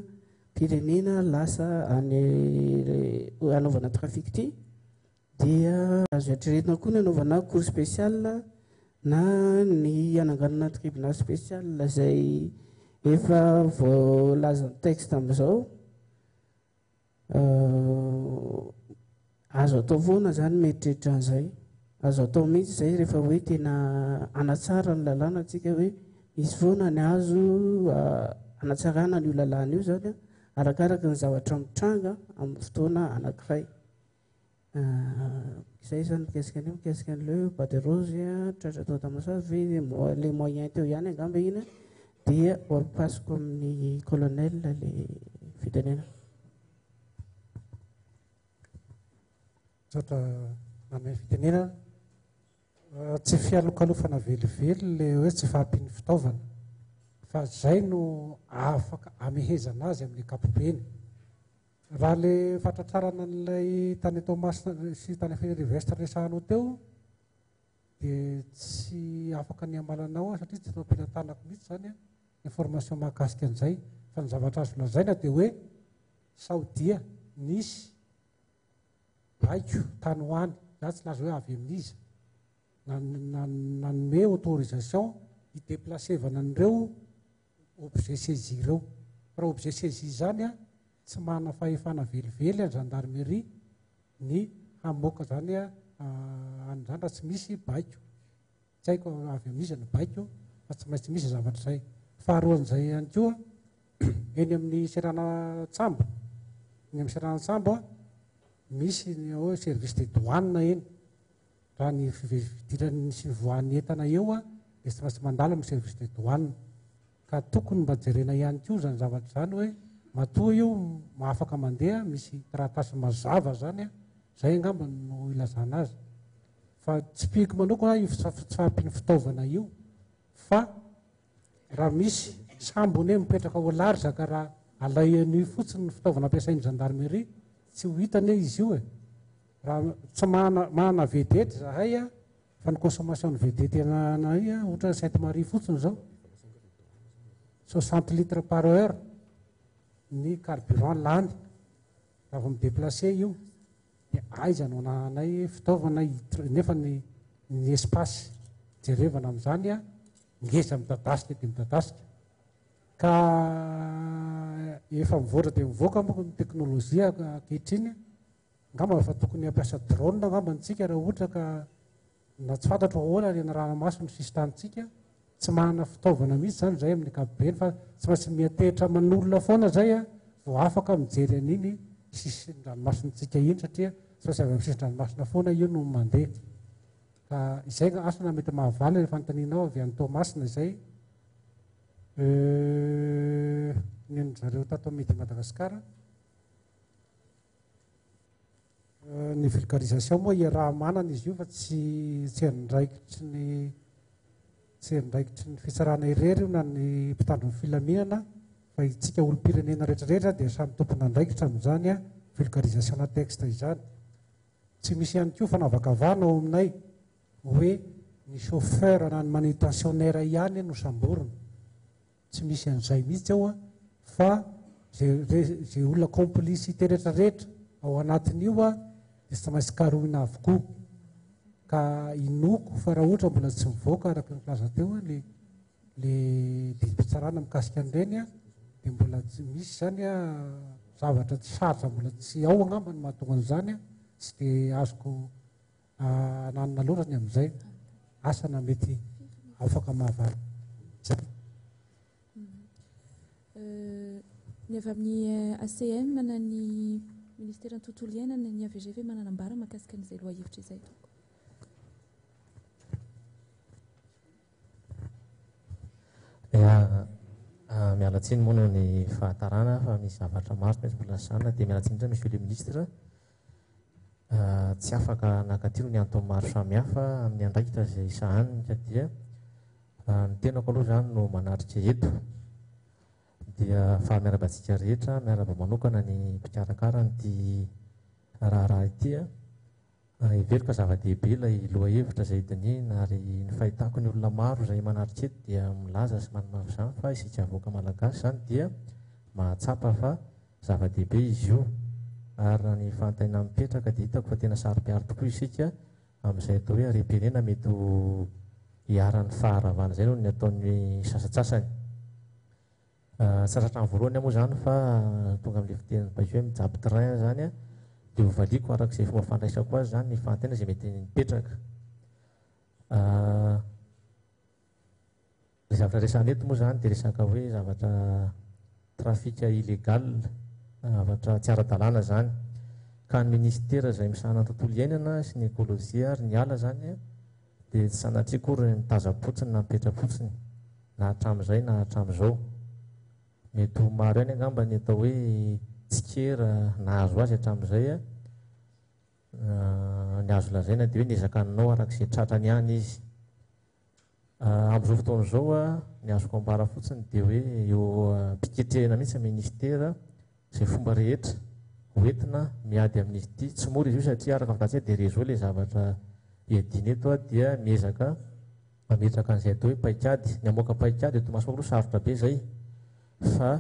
firenena lasa anaovana trafic ty dia azo eritreretina koa ny anaovana cours spécial na ny ananganana tribunal spécial zay efa voalaza ny texte amin'izao azo atao foana zany meritreritra an'izay azo atao mihitsy zay rehefa hoe tena anatsara ny lalàna atsika hoe misy foana ny azo anatsarana n'io lalàna io zany arakaraka ny zavatra mitranga amin'ny fotoana anankiray. Izay zany mikasika an'io, mikasika an'ileo bade rose tratra tao Tamasavy les moyens teo ihany angamba iny dia ho ampasiko amin'ny colonel le fitenena. Tratra amin'ny fitenena tsy fialokalofana velively le hoe tsy fahampiany fitaovana fa zay no afaka amehezana azy amin'ny kapobeny. Raha le fatratrarana n'ilay tany Tomasina sy tany Université resahanao teo dia tsy afaka ny amalanao satria tsy tao ampilatanako mihitsy zany information mahakasika an'izay fa ny zavatra azo lazaina dia hoe Saodia nisy baiko tany hoany za tsy laza hoe avy amin'izy nanome autorisation hideplacevana an'ireo objet saisi ireo. Fa raha objet saisi zany tsy mana fahefana velively a gendarmerie ny hamoaka zany any zany raha tsy misy baiko. Tsy haiko avy amin'izy ny baiko fa tsy maintsy misy zavatra zay. Faharoan'izay ihany koa eny amin'ny Serana Tsambo, eny amin'ny Serana Tsambo misy ny hoe service de douane eny. Raha ny fidirany sy ny voan'ny entana eo dia tsy maintsy mandala amin'ny service de douane. Ka tokony mba jerena ihany koa zany zavatra zany hoe matoa io mahafaka mandeha misy taratasy mazava zany zay angamba no ilazana azy. Fa tsy piko manokana io tsy fahampiany fitaovana io fa raha misy sambony mipetraka ao large ka raha alain'io fotsiny ny fitaovana ampiasain'ny gendarmerie tsy ho hitany izy io raha tsy mahana vedety zahay fa ny consommation ny vedety anay ohatra Sainte Marie fotsiny zao 60 litres par heure ny carburant lany raha vao mideplace io dia aiza no anay fitaovana nefa ny espace jerevana amin'izany ngeza midadasika dia midadasika ka efa mivoatra dia mivoaka moa ny teknôlôjia ankehitriny angamba efa tokony hampiasa drone angamba antsika raha ohatra ka na tsy fantatra ahoana ny ranomasina sisy tanitsika tsy manana fitaovana mihitsy zany zay amin'ny ankapobeny fa tsy maintsy miatehitra aman'olona foana zay vao afaka mijery an'iny sisy ranomasintsika iny satria tsy maintsy avy amin'ny sisy ranomasina foana io no mandeha. Ka izay asana mety mahavaly rehefa anontanianao avy an'ny Tomasina izay ny zareo tato amidy Madagasikara. Ny vulgarisation moa raha manana izy io fa tsy andraikitry ny fitsarana irery na ny mpitandron'ny filaminana fa itsika olom-pirenena rehetrarehetra dia samy tompona andraikitra amin'izany vulgarisation na texte izany. Tsy misy ihany koa fanavakavahana ao aminay hoe ny chauffeur na ny manutentionnaire ihany no samborona. Tsy misy an'izay mihitsy ao fa zay olona complicité rehetrarehetra ao anatin'io dia tsy maintsy karohina avokoa. Ka inoko fa raha ohatra mbola tsy mivoaka araka ny plaza teo le didim-pitsarana mikasika an'ireny dia mbola tsy misy zany zavatra tsy saritra mbola tsy ao angamba ny mahatonga an'izany tsy dia azoko nanana loatra ny amin'izay asana mety afaka mahavaly. Ny avy amin'ny ACM na ny ministère ny tontolo iainana ny AVGV mananambara mahakasika an'izay loahevitra izay. Mialatsiny moa noho ny fahatarana fa misy zavatra maro maintsy mbola sanana dia mialatsiny indray monsieur le ministre tsy afaka nakatiro ny antony maro samihafa amin'ny andraikitra izay sahaniny dia ny tenako aloha zany no manatrika eto dia fa miarabantsika rehetra miaraba manokana ny mpikarakara ny raharaha ity iveloka zava-dehibe ilay lohahevitra izay dinina ary ny fahitako ny olona maro izay manatrika eto dia milaza sy manana izany fa isika avoaka malagasy zany dia mahatsapa fa zava-dehibe izy io ary raha ny fantaina mipetraka dia hitako fa tena sarom-piaro tokoa isika amin'izay atao hoe harem-pirenena mety ho hiaran'ny faharavana izay no ny ataon'ny sasatsasany. Sasatrany voalohany moa zany fa tonga amin'ilay fiteniny baiko hoe mijabo train zany dia hovaliako arak'izay fomba fandraisako azy zany ny fantaina izay mety mipetraka. Ilay zavatra resahana eto moa zany dia resaka hoe zavatra trafika illégal zavatra tsy ara-dalàna zany ka ny ministera izay misahana tontolo iainana sy ny ekôlôjia ary ny ala zany dia tsy sanatria kory nitazapotsiny na mipetrapotsiny na hatramin'izay na hatramin'izao mety ho maro ihany angamba ny atao hoe tsikera nahazo azy hatramin'izay ny azo lazaina dia hoe niezaka ninao arak'izay tratrany ihany izy amin'izao fotoana izao ny azoko ambara fotsiny dia hoe eo mpiketrehana mihitsy ministera izay fomba rehetra hoentina miady amin'izy ity tsy mora izy io satria araka filatsy dia rezo ilay zavatra iadiny eto dia miezaka mametraka an'izay atao hoe paikady ny amoaka paikady eto Masimalo sarotra be zay fa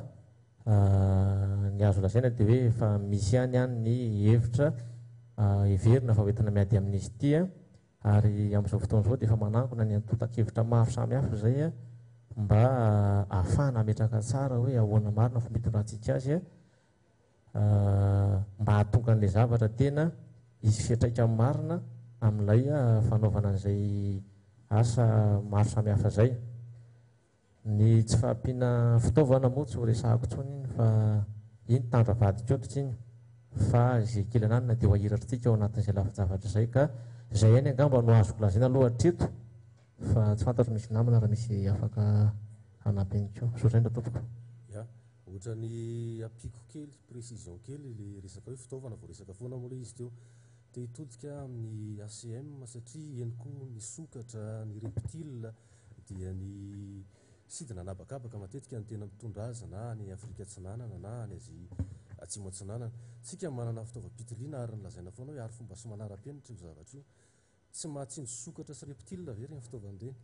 ny azo lazaina dia hoe efa misy ihany ny hevitra heverina fa hoentina miady amin'izy ity ary amin'izao fotoana izao dia efa manangona ny antotan-kevitra maro samihafa zay mba ahafahana ametraka tsara hoe ahoana marina fomba hitondratsika azy mba hahatonga an'ilay zavatra tena izy fiatraika marina amin'ilay fanaovana an'izay asa maro samihafa zay ny tsy fahampiana fitaovana moa tsy ho resahako tsony fa iny tandra vadik'oditra iny fa izay kelana any na dia ho ahiratrintsika ao anatin'izay lafizavatra zay ka zay ihany angamba no azoko lazaina aloha hatreto fa tsy fantatro misy namana raha misy afaka hanampiniko soatraindra tompoko ya ohatra ny apiko kely précision kely le resaka hoe fitaovana vao resaka foana moa le izy teo te hitodika amin'ny ACM satria eny koa ny sokatra ny reptile dia ny sidina anabakabaka matetika ny tena mitondra azy na ny Afrika Atsinanana na ny Azia Atsimo Atsinanana tsika manana fitaovam-pitiliana ary nylazaina foana hoe ary fomba sy manara-penitra io zavatra io tsy mahatsindry sokatra sy reptile very ny fitaovan-dreny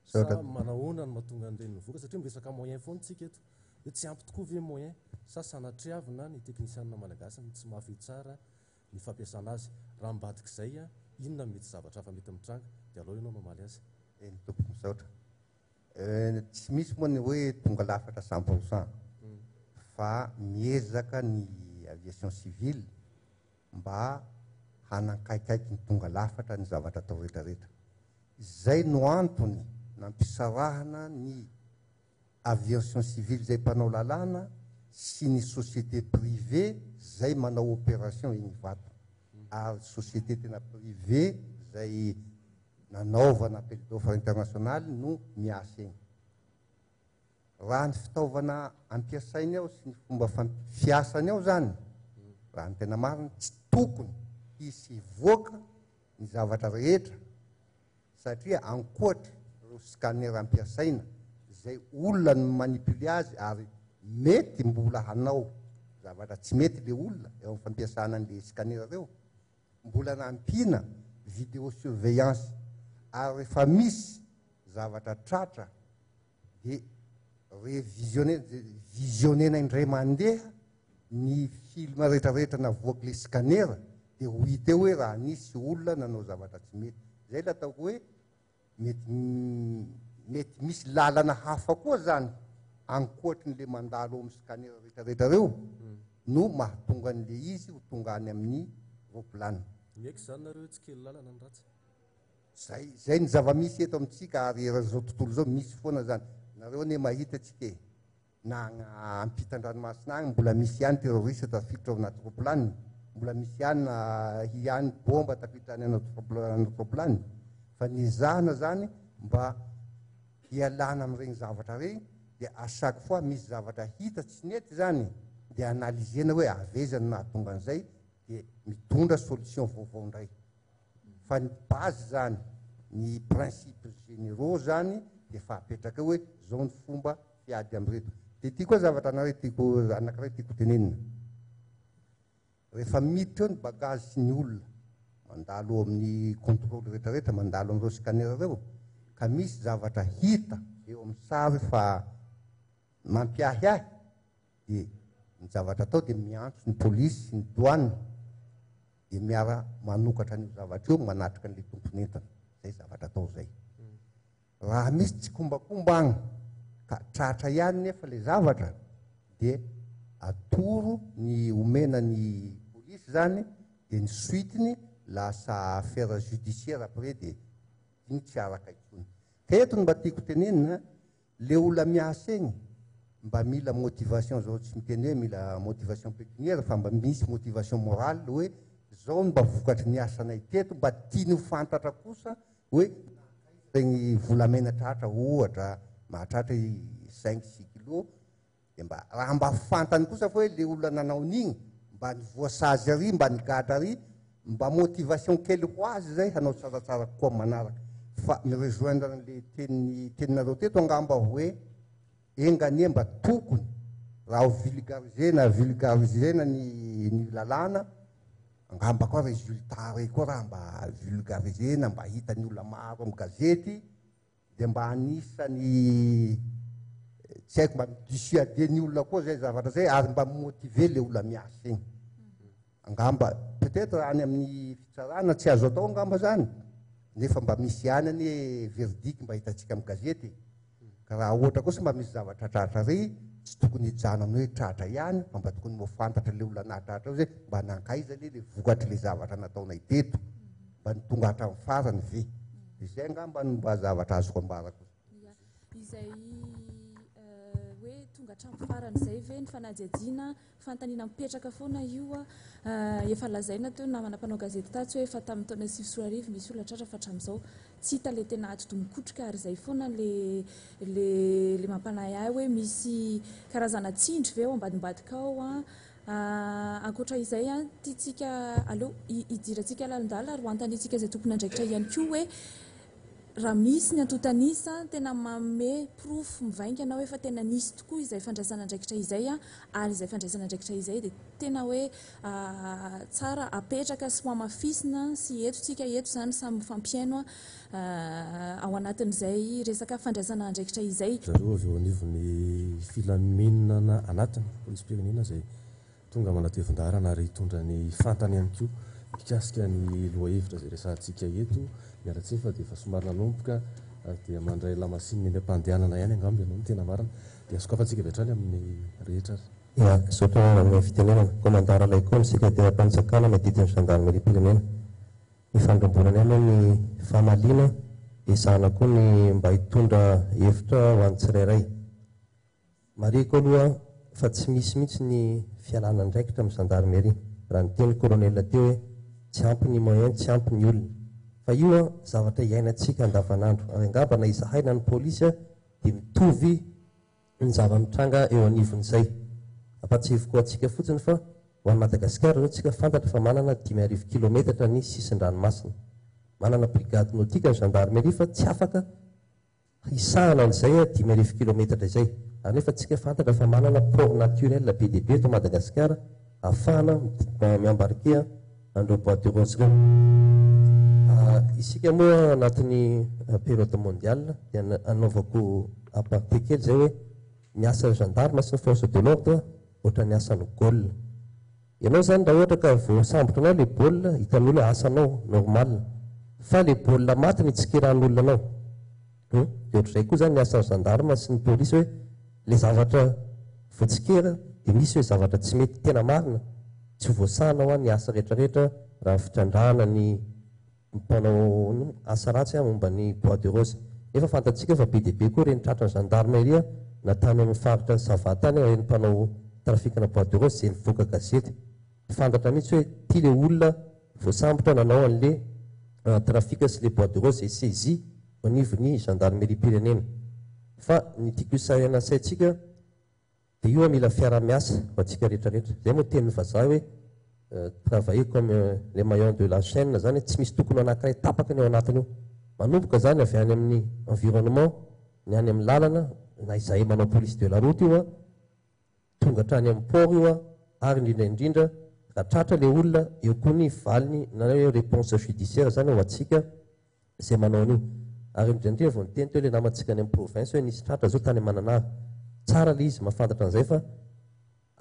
sa manahoana ny mahatonga an'ireny mivoaka satria miresaka moyen foana tsika eto hoe tsy ampy tokoa ve moyen sa sanatriavina ny teknisianina malagasy tsy mafy tsara ny fampiasana azy raha mbadik'izay inona mety zavatra hafa mety mitranga dia aleo ianao mamaly azy ny tompoko misaotra tsy misy moa ny hoe tonga lafatra 100% fa miezaka ny aviation civile mba hanankainkaiky ny tonga lafatra ny zavatra atao rehetrarehetra zay no antony nampisarahana ny aviation civile zay mpanao lalàna sy ny société privé zay manao opération iny vato ary société tena privé zay nanaovana appel d'offre international no miasa eny raha ny fitaovana ampiasainy ao sy ny fomba fiasany ao zany raha ny tena marina tsy tokony hisy voaka ny zavatra rehetra satria ankoatra ro scanner ampiasaina zay olona ny manipule azy ary mety mbola hanao zavatra tsy mety le olona eo amin'ny fampiasana an'le scanner reo mbola nampina vidéo surveillance ary rehefa misy zavatra tratra dia revisionnena indray mandeha ny film rehetrarehetra navoaka le scanner dia ho hita eo hoe raha nisy olona nanao zavatra tsy mety zay la ataoko hoe mety misy lalana hafa koa zany ankoatrin'le mandalo amin'ny scanner rehetrarehetra reo no mahatonga an'le izy ho tonga any amin'ny ropilany mieky zany nareo tsy kely lalana ny ratsy zay ny zava-misy eto amintsika ary zao tontolo zao misy foana zany nareo ne mahita tsika na ampitan-dranomasina agny mbola misy ihany terroriste tafiditra ao anaty ropilany mbola misy ihany bomba tafiditra any anaty ropilany fa nizahana zany mba hialana amin'ireny zavatra reny dia à chaque fois misy zavatra hita tsy nety zany dia analysena hoe avezany nahatonga an'izay dia mitondra solution vaovao indray fa ny base zany ny principe généraux zany dia fa apetraka hoe zao ny fomba fiady amin'reto dia ty koa zavatra anankiray tiako tenenina rehefa miditra eo ny bagage sy ny olona mandalo amin'ny contrôle rehetrarehetra mandalo amin'ireo scanner reo ka misy zavatra hita eo amin'ny sary fa mampiahiahy dia ny zavatra atao dia miantso ny polisy sy ny douane dia miara manokatra n'io zavatra io manatrika an'le tomponentana zay zavatra atao zay raha misy tsy kombakomba agny ka tratra ihany nefa le zavatra dia atoro ny omena ny polisy zany dia ny suitiny lasa affaire judiciaire après dia iny tsy araka itsony ka eto ny mba tiako tenenina le olona miasa eny mba mila motivation zao tsy miteny hoe mila motivation pécuniaire fa mba misy motivation morale hoe zao mba vokatry ny asanay teto mba tiany fantatra kosa hoe regny volamena tratra ohatra mahatratra 5-6 kilo de mba raha mba fantany kosa fa hoe le olona nanaon'igny mba ny voasazy ary mba nigatra ary mba motivation kely ho azy zay hanao tsaratsara kokoa manaraka fa mirejoindre le teninareo teto angamba hoe enganie mba tokony raha vulgarisena ny lalàna angamba koa résultat rey koa raha mba vulgarisena mba hitany olona maro amy gazety de mba anisany tsy haiko mba midisuade ny olona koa zay zavatra zay ary mba motive le olona miasa igny angamba peut-être any amin'ny fitsarana tsy azo atao angamba zany nefa mba misy any any verdict mba hitatsika amy gazety ka raha ohatra kosa mba misy zavatra tratra ry tsy tokony hijanony hoe tratra ihany fa mba tokony mofantatra le olona natratra eo zay mba nankaiza le vokatry le zavatra nataonay teto mba nitonga hatramin'ny farany ve izay angamba mba zavatra azoko ambarako izay hoe tonga hatramin'ny farany zay ve ny fanajiajina fantanina mipetraka foana io efa lazaina teo namana mpanao gazety tatsy hoe efa tamin'ny taona 20 misy olona tratra fa hatramin'izao tsy hita le tena ato domikotrika ary zay foana le mampanahy ahy hoe misy karazana tsindry ve ao ambadimbadika ao ankoatra izay tiatsika aleo idiratsika lalindala ary hoantanitsika zay tompony andraikitra ihany koa hoe raha misy ny antotanisa tena manome proof mivaingana hoe fa tena nisy tokoa izay fandraisana andraikitra izay ary izay fandraisana andraikitra izay dia tena hoe tsara apetraka sy mamafisina sy etotsika eto zany samy fampiaino ao anatin'izay resaka fandraisana andraikitra izay zareo avy eo anivony filaminana anatiny polisym-pirenena zay tonga manatevin-darana ary hitondra ny fantany ihany koa mikasika ny loahevitra zay resantsika eto miaratsy fa dia efa somary nanomboka ary dia mandray lamasininy eny ampandehanana ihany angamba ianao ny tena marina dia asokafantsika avy hatrany amin'ny rehetra ya sotra amin'ny fitenenana commandara laikony secrétaire mpanjakana madidiny gendarmerie pirenena ifandrombolany any ny famalina isana koa ny mba hitondra hevitra ho an'ny tsirairay mariko aloha fa tsy misy mihitsy ny fialana andraikitra amin'ny gendarmerie raha nyteny colonel teo hoe tsy ampy ny moyen tsy ampy ny olona fa io zavatra iainantsika andavanandro ary angamba na izahaina ny polisy dia mitovy ny zava-mitranga eo anivon'izay apatsivoko atsika fotsiny fa ho an'ny Madagasikara zao tsika fantatra fa manana 5,000 kilometatra ny sisin-dranomasina manana brigade nautique ny gendarmerie fa tsy afaka hisahana an'izay 5,000 kilometatra izay ary nefa tsika fantatra fa manana port naturel be dia be eto Madagasikara ahafahana miambarke andreo bois de rose reo isika moa anatin'ny période mondiale dia anaovako aparté kely zay hoe miasa gendarme sy ny force de l'ordre ohatra ny asan'ny gaule ianao zany raha ohatra ka voasambotra anao le baolina hitan'olo hoe asanao normal fa le baolina maty ny tsikiran'olona anao dia ohatr'izay koa zany ny asan'ny gendarme sy ny polisy hoe le zavatra voatsikera dia misy hoe zavatra tsy mety tena marina tsy voasanao a ny asa rehetrarehetra raha fitrandrana ny mpanao asa ratsy momba ny bois de rose nefa fantatsika fa be dia be koa reny tratra ny gendarmerie natany amin'ny faritra ny savatany reny mpanao trafikana bois de rose zay nivoaka gazety fantatra mihitsy hoe ty le olona voasambotra nanao an'le trafika sy le bois de rose zay saisi anivony gendarmerie pirenena fa ny tiako isaina saitsika dia io mila fiara-miasa ho atsika rehetrarehetra zay moa tenin'ny vazaha hoe travailler comme les maillons de la chaîne zany tsy misy tokony anankiray tapaka ny ao anatiny io manomboka zany avy any amin'ny environnement ny any amin'ny lalana na izay manao police de la route io tonga hatrany amin'ny port io ary indrindraindrindra raha tratra le olona eo koa ny valiny na hoe réponse judiciaire zany ho atsika zay manao an'io ary indrindraindrindra vao niteny teo le namantsika any amin'ny province hoe nisy tratra zao tany mananara tsara le izy mahafantatra an'izay fa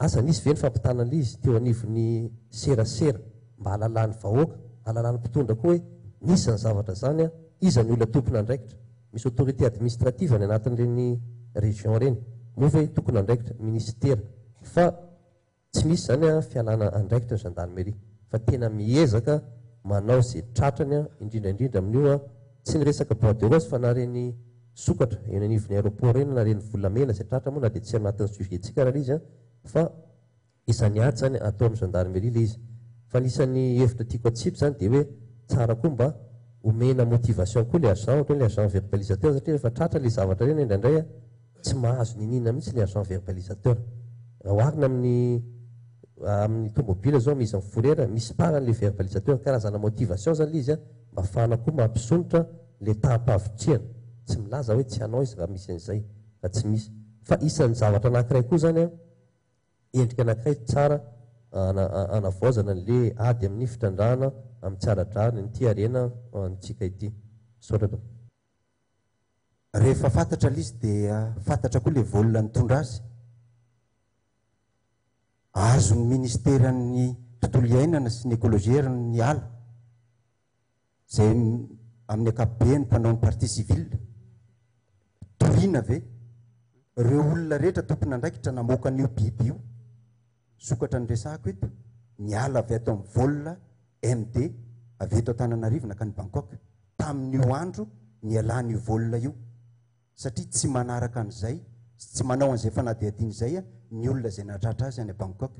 asa nisy ve ny fampitana le izy teo anivony serasera mba halalan'ny vahoaka halalan'ny mpitondra koa hoe nisy ny zavatra zany iza ny olona tompony andraikitra misy autorité administrative ny anatin'ireny région reny moa hoe tokony andraikitra ministera fa tsy misy zany fialana andraikitra ny gendarmerie fa tena miezaka manao zay tratrany indrindraindrindra amin'io tsy ny resaka bois de rose fa na reny sokatra eny anivon'ny aéroport eny na reny volamena zay tratra moa na dia tsy anatin'ny suivietsika raha izy fa isan'ny ady zany atao amin'ny gendarmerie le izy fa nisany hevitra tiako atsipy zany dia hoe tsara koa mba omena motivation koa le agent ohatra le agent verbalisateur satria rehefa tratra le zavatra reny indraindray tsy mahazo ninina mihitsy le agent verbalisateur oharina amin'ny tomobile zao misy ny forera misy paran'le verbalisateur karazana motivation zany le izy mba ahafahana koa mampisonitra le tahampavitriana tsy milaza hoe tsy hanao izy raha misy an'izay fa tsy misy fa isan'ny zavatra anankiray koa zany endrika anankiray tsara anavaozana le ady amin'ny fitrandrana amin'ny tsaradrariny nyty arena antsika ity soratra rehefa fantatra lizy dia fantatra koa le volona nitondra azy azony ministeran'ny tontolo iainana sy ny ekôlôjia ny ala zay amin'ny akapobeny mpanao ny parti civile tohina ve reo olona rehetra tompona andraikitra namoaka an'io biby io sokatra ny resako eto ny ala avy ato amin'ny volona MD avy eto Antananarivo nakany Bangkok tamin'io andro ny alan'io volona io satria tsy manaraka an'izay tsy manao an'izay fanadihadiana izay ny olona zay natratra azy any Bangkok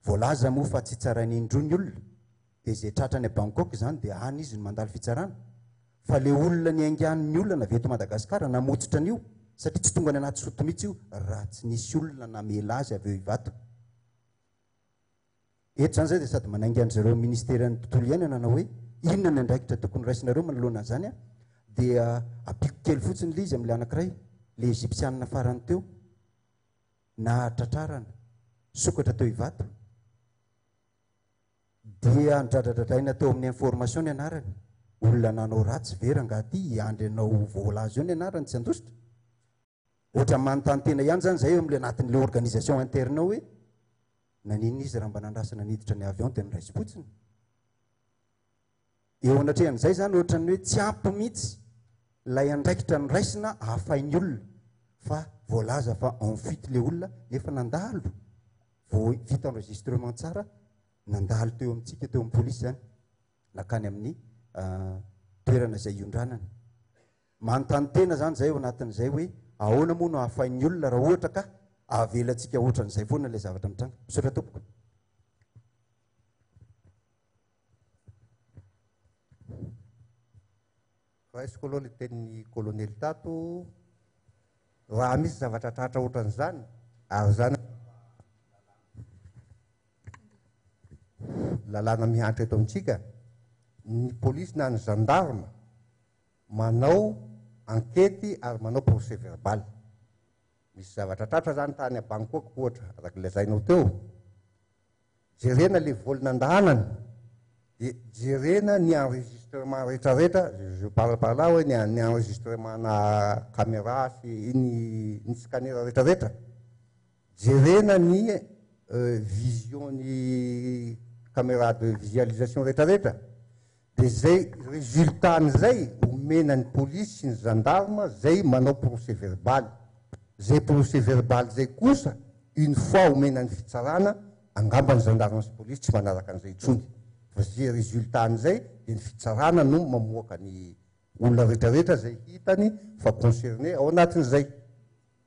voalaza moa fa tsy tsarainy indro ny olona dia zay tratra any Bangkok zany dia any izy no mandalo fitsarana fa le olona ny aingan'ny olona avy eto Madagasikara namotsitra an'io satria tsy tonga ny anaty soto mihitsy io raha tsy nisy olona namela azy avy eo hivato eto zany zay dia sady manainga an'zareo ministeran'ny tontolo iainana na hoe inona ny andraikitra tokony raisinareo manoloana an'izany dia apiko kely fotsiny le izy amin'le anankiray le egyptianina farany teo na tratrarana sokatra teo hivato dia nidradradradraina teo amin'ny information ny anarany olona nanao ratsy vera ngaty andry anao voalazo eo ny anarany tsy andositra ohatra manontany tena ihany zany zay am'le anatin'le organisation interne hoe nanina izy raha mba nandrasana niditra ny avion dia niraisipotsiny eo anatrehan'izay zany ohatrany hoe tsy ampy mihitsy lay andraikitra ny raisina ahafainy olona fa voalaza fa en fuite le olona nefa nandalo vo vita enregistrement tsara nandalo teo amintsika teo amin'ny polisy zany nakany amin'ny toerana izay iondranany manontany tena zany zay eo anatin'izay hoe ahoana moa no ahafainy olona raha ohatra ka avelantsika ohatran'izay foana le zavatra mitranga misaotra tompoko raisiko aloha le tenin'ny kolonely tato raha misy zavatra tratra ohatran'izany ary zany lalàna mihantra eto amintsika ny polisy na ny gendarme manao enquête ary manao procès verbal misy zavatra tratra zany tany a Bangkok ohatra araka lazainao teo jerena le volona andahanany dia jerena ny enregistrement rehetrarehetra je parle par là hoe ny enregistrement na caméra sy ny scanner rehetrarehetra jerena ny vision ny caméra de visualisation rehetrarehetra dia zay résultat n'izay omenany polisy sy ny gendarme zay manao procès verbal zay procès verbal zay kosa une fois omenany fitsarana angambany gendarme sy polisy tsy manaraka an'izay intsony fa zay résultat n'izay dia ny fitsarana no mamoaka ny olona rehetrarehetra zay hitany fa concerné ao anatin'izay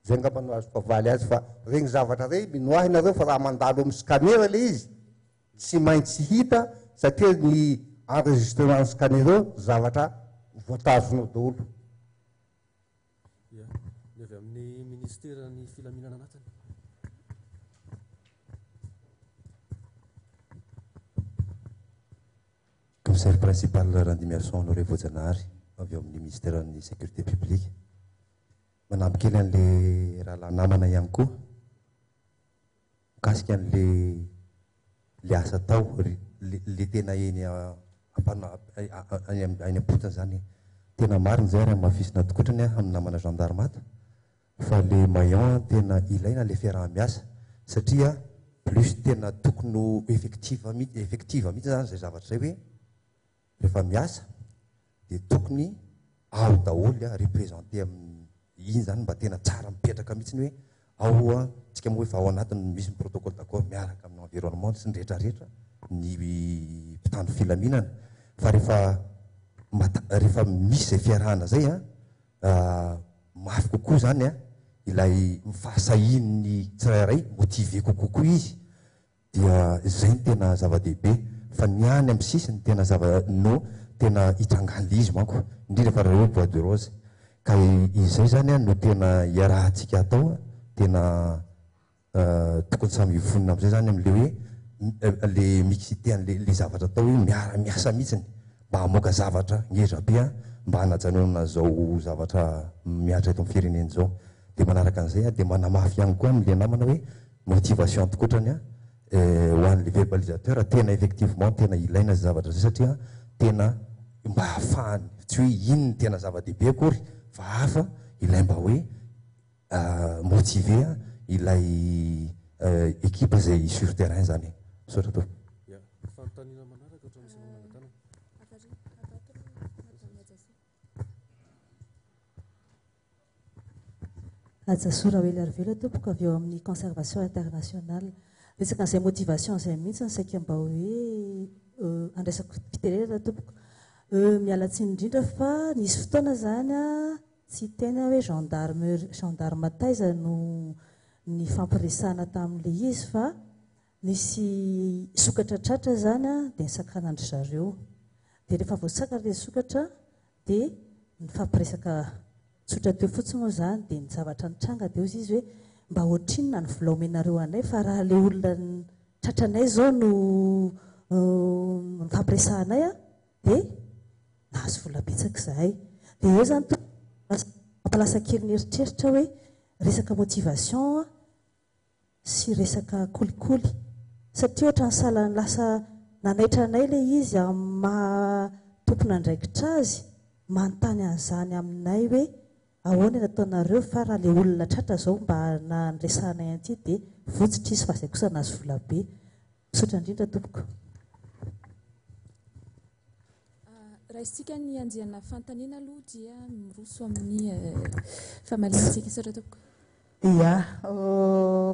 zay angamba no azo favaly azy fa regny zavatra rey minoahinareo fa raha mandalo amin'ny scanner le izy tsy maintsy hita satria ny enregistrement scanner eo zavatra voatazonao daholo ny avy amin'ny ministerany filaminana anatiny commissaire principal Randimiarson Honoré Voajanahary avy eo amin'ny ministeran'ny sécurité publique manampy kely an'le rahalahy namana ihany koa mikasika an'le asa tao le tena eny any ampotany zany tena mariny zay ary mafisina tokotrany amin'ny namana gendarmata fa le maillon tena ilaina le fiaraha-miasa satria plus tena tokony effective mihitsy zany zay zavatra zay hoe rehefa miasa dia tokony ao daholy représenté iny zany mba tena tsara mipetraka mihitsiny hoe ao tsika moa efa ao anatiny misy ny protocole d'accord miaraka amin'ny environnement sy ny rehetrarehetra ny mpitandro filaminana fa rehefa misy zay fiarahana zay mafy kokoa zany a ilay mifahasahiny tsirairay motive kokokoa izy dia zay ny tena zava-dehibe fa ny any amin'ny sisiny tena no tena hitrangany izy manko indrindra fa raha hoe bois de rose ka izay zany a no tena iarahantsika atao tena tokony samy vonina am'izay zany am'le hoe le mixité an'le zavatra atao hoe miara-miasa mihitsiny mba hamoaka zavatra ngeza be a mba hanajanona zao zavatra miatra eto amin'ny fireneny zao dia manaraka an'izay a dia manamafy ihany koa am'le namana hoe motivation tokotrany a ho an'le verbalisateur tena effectivement tena ilaina zy zavatra zay satria tena mba hahafahany tsy hoe iny tena zava-dehibe akory fa hafa ilay mba hoe motive ilay équipe zay sur terrain zany sotra to ajasora hoe larvela tompoko avy eo amin'ny conservation internationale resaka an'izay motivation zay mihitsy ny saika mba hoe andraisako fitererana tompoko mialatsiny indrindra fa nisy fotoana zany a tsy tena hoe gendarme taiza no ny fampiresana tamin'le izy fa nisy sokatra tratra zany a dia nisakanandry zareo dia rehefa voasakana le sokatra dia ny fampiresaka tsotra teo fotsiny moa zany dia ny zavatra nitranga dia ozy izy hoe mba ohatrinona ny volaumenareo anay fa raha le olona tratranay zao no fampiresanay a dia nahazo volabetsaka zahay dia eo zany mampalasa kely ny eritreritra hoe resaka motivation sy resaka kolikoly satria ohatra ny salany lasa nanaitra anay le izy maha tompona andraikitra azy manontany an'izany aminay hoe ahoana nataonareo fa raha le olona tratra zao mba nanresanay anty dia votsitra izy fa zay kosa nahazo volabe misotra indrindra tompoko raha isika ny anjehana fantaniana aloha dia miroso amin'ny famalintsika isotra tompoko ia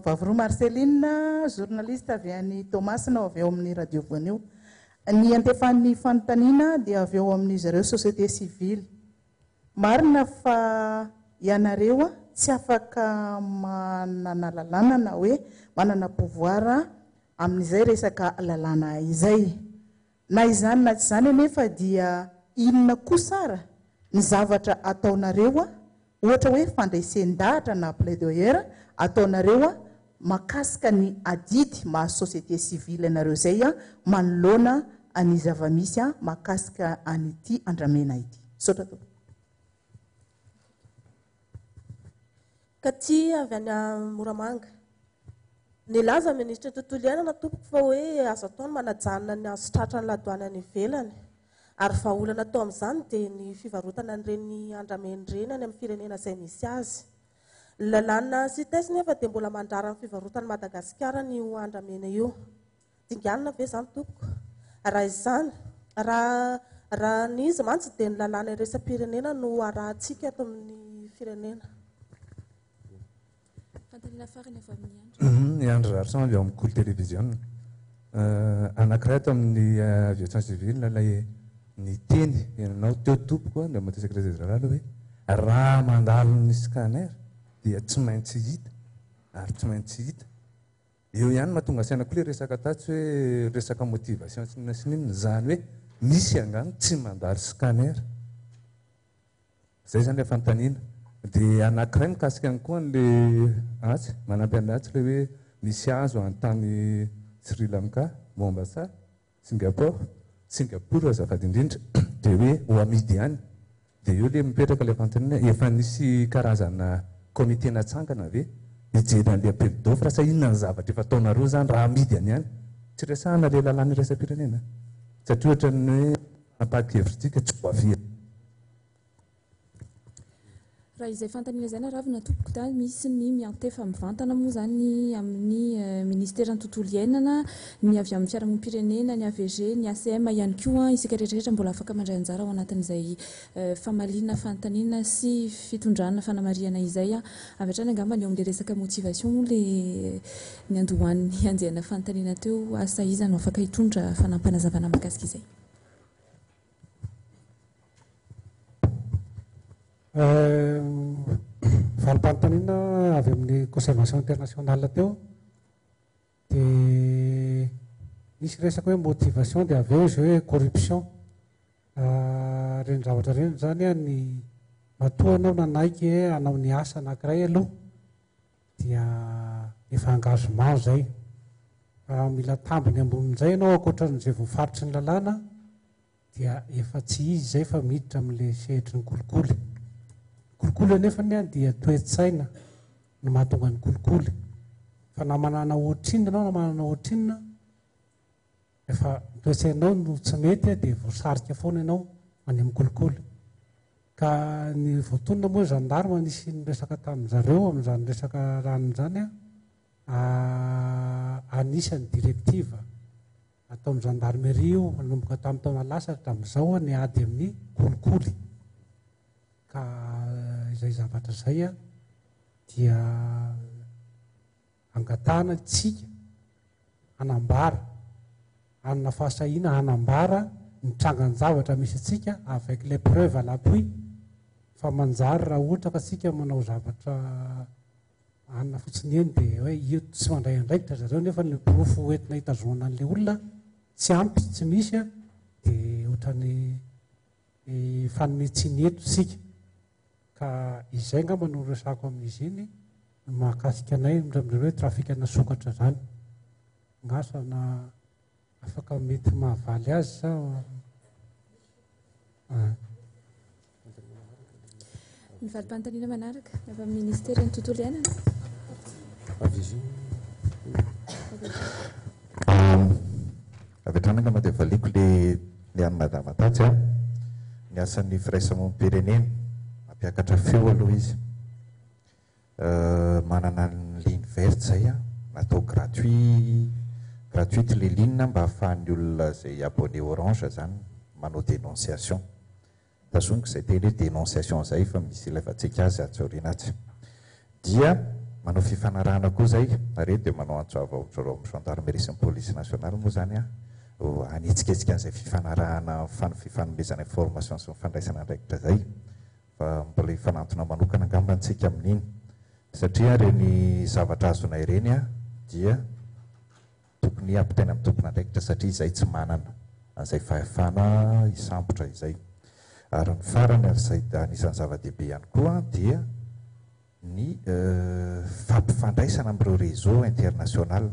vavoroa Marceline journaliste avy any Tomasina avy eo amin'ny radio voanio ny antefan'ny fanontaniana dia avy eo amin'izy ireo société civile marina fa ianareo tsy afaka manana lalàna na hoe manana pouvoir amin'izay resaka lalàna izay na izany na tsy izany anefa dia inona koa sara ny zavatra ataonareo ohatra hoe fandraisen-dahatra na plaidoyer ataonareo makasika ny adidy maha société civile anareo zay manoloana any zava-misy makasika anyity andramena ity sotra to katy avy any Moramanga nilaza ministra tontolo iainana tompoko fa hoe azo ataony manajanona ny azo tratrany ladoany any ivelany ary vahaolana tao amin'izany dia ny fivarotana an'ireny andrameny-reny any amin'ny firenena izay misy azy lalàna CITES nefa dia mbola mandrara ny fivarotany Madagasikara ny io andramena io dinganina ve izany tompoko raha izany raha ny izy mantsy dia ny lalàna iresa-pirenena no arahantsika ato amin'ny firenena ny andro zarsa avy ao amin'ny cool télévision anankiray ato amin'ny aviation civile lay ny teny ianao teo tompoko dia moté secrétaire général hoe raha mandalo ny scanner dia tsy maintsy hita ary tsy maintsy hita eo ihany mahatonga saina koa le resaka tatsy hoe resaka motivation tsinona sy ninona zany hoe misy angano tsy mandalo scanner zay zany le fantaniana dia anankiray mikasika any koa n'le atsy manampy an'le atsy le hoe misy azo antany Sri Lanka, Mombasa, Singapour azafady indrindra dia hoe ho amidy ihany dia eo le mipetraka le fantaniana efa nisy karazana comité natsangana ve hijery an'le appel d'offre sa inona ny zavatra efa ataonareo zany raha amidy any ihany tsy resahana le lalàna iresa-pirenena satria ohatra ny hoe anapahan-kevitritsika tsy voafia raha izay fantaniana izay naravina tompoko da misy ny miantefa mivantana moa zany amin'ny ministère ny tontolo iainana ny avy amin'ny fiarahamonim-pirenena ny AVG ny ACM ihany koa isika rehetrarehetra mbola afaka mandray anjara ao anatin'izay famalina fantaniana sy fitondrana fanamariana izay avy hatrany angamba ny eo amin'le resaka motivation moa le ny andohan'ny anjehana fantaniana teo asa iza no afaka hitondra fanampanazavana mahakasika izay valim-panontaniana avy amin'ny conservation internationale teo dia misy resaka hoe motivation dia avy eo izy hoe corruption reny zavatra reny zany a ny matoa anao nanaiky hoe anao ny asa anankiray aloha dia efa engagement zay fa mila tambiny ambonin'izay ianao ankoatran'izay voafaritry ny lalàna dia efa tsy izy zay fa miditra amin'le sehitry ny kolikoly kolikoly anefany a dia toe-tsaina no mahatonga ny kolikoly fa na manana ohatrinona anao na manana ohatrinona efa toe-tsainao no tsy mety a dia voasarika foana ianao any amin'ny kolikoly ka ny voatonona moa gendarme nisy nyresaka tamin'zareo amin'izany resaka ranony zany a anisan'ny directive atao amin'ny gendarmerie io manomboka tamin'ny taona lasatra amin'izao ny ady amin'ny kolikoly ka izay zavatra zay a dia angatahana tsika hanambara anona fahasahina hanambara nitrangan-javatra misy atsika avec les preuves à l'appui fa manjary raha ohatra ka tsika manao zavatra anona fotsiny eny dia hoe io tsy mandray andraikitra zareo nefa ny profo entina hitazonana an'le olona tsy ampy tsy misy a dia ohatrany fanometsiny eto sika ka izay ngamba no resako amin'izy iny mahakasika anay miremire hoe trafikana sokatra zany ngasa na afaka mety mahavaly azy sa ny valim-panontaniana manaraka avy amin'ny ministera ny tontolo iainana avy hatrany angamba dia valiko le any madamatatsy a ny asan'ny firaisamonim-pirenena mampiakatra feo aloha izy manana ny ligne verte zay a natao gratuite le ligne mba ahafahan'ny olona zay abonné orange zany manao dénonciation tazoniko zay teny hoe dénonciation zay fa misy ilavantsika azy atsorinatsy dia manao fifanarahana koa zay are dia manao antsoava otrareo amin'ny gendarmerie sy ny police nationale moa zany a anetsiketsika an'izay fifanarahana fifanomezana information sy mifandraisana andraikitra zay fa mbola ifanantona manokana angambantsika amin'iny satria reny zavatra azonay ireny a dia tokony ampitaina amin'ny tompona andraikitra satria izay tsy manana an'izay fahefana isambotra izay ary ny farany aryzay anisan'ny zava-dehibe ihany koa dia ny fampifandraisana amin'ireo réseau international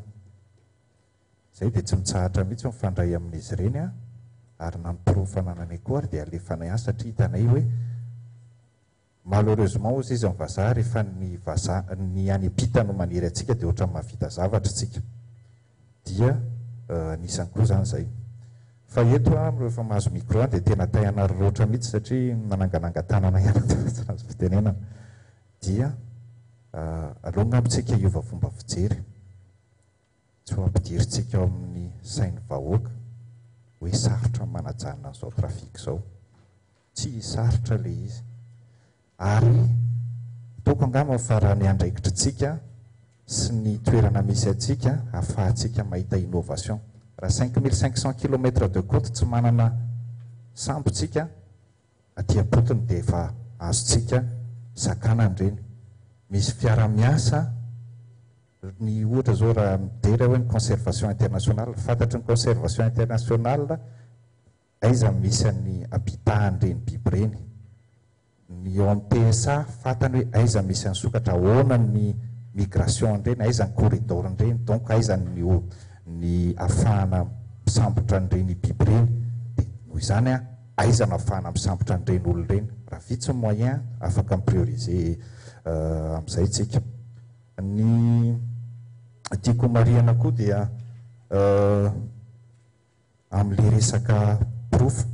zay dia tsy mitsahatra mihitsy mifandray amin'izy ireny a ary na nyporofanananay koa ary dia alefanay any satria hitanay hoe malheureusement ozy izy vazaha rehefa ny any apita no maniry atsika dia ohatra mahavita zavatra tsika dia nisany koa zany zay fa eto a rehefa mahazo micro dia tena tayanary roatra mihitsy satria mananganangatanana ihany tsy nazo fitenenana dia aloha ngambontsika iova fomba fijery tsy ho ampidiritsika ao amin'ny sainy vahoaka hoe sarotra manajanona an'izao trafika zao tsy sarotra le izy ary toko angamba faraha ny andraikitritsika sy ny toerana misy atsika ahafahantsika mahita innovation raha 5500 km de côte tsy manana sambotsika aty-apotony dia efa azotsika sakanany reny misy fiara-miasa ny ohatra zao raha midera hoe ny conservation internationale fantatry ny conservation internationale aiza misy any apitahany reny biby reny ny OMPSA fantany hoe aiza misy any sokatra ahoana ny migration reny aiza ny corridor reny donc aiza ny afahana misambotra nyreny biby reny dia noho izany a aiza no afahana misambotra nyreny olo reny raha vitsy moyen afaka miprioriser amin'izay tsika ny tiako mariana koa dia amin'le resaka profo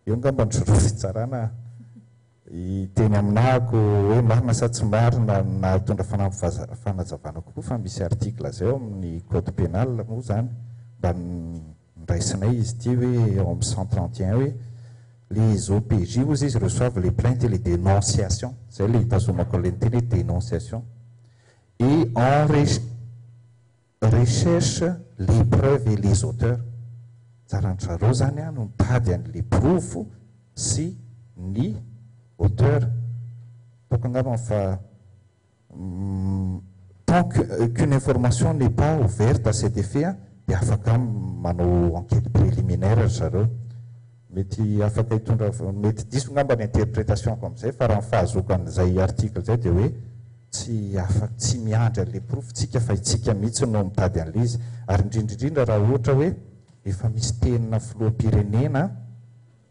eo ngamba ny fitsarana teny aminahako hoe marina sa tsy marina na tondra fanazavana kokoa fa misy article zay ao amin'ny code pénal moa zany mba niraisinay izy ty hoe ao amin'ny 131 hoe les OPJ ozy izy reçoivent les plaintes et les dénonciations zay le hitazomako le teny hoe dénonciation et en recherche les preuves et les auteurs tsara ny zareo zany a no mitady an'le profo sy ny auteur donc angamba fa tant qu'une information n'est pas ouverte à cet effet dia afaka manao enquête préliminaire zareo mety afaka hitondra mety diso ngamba ny interprétationko am'izay fa raha mifahazoko an'izay article zay dia hoe tsy miandry an'le profitsika fa itsika mihitsy no mitady an'le izy ary indrindraindrindra raha ohatra hoe efa misy tenina filoam-pirenena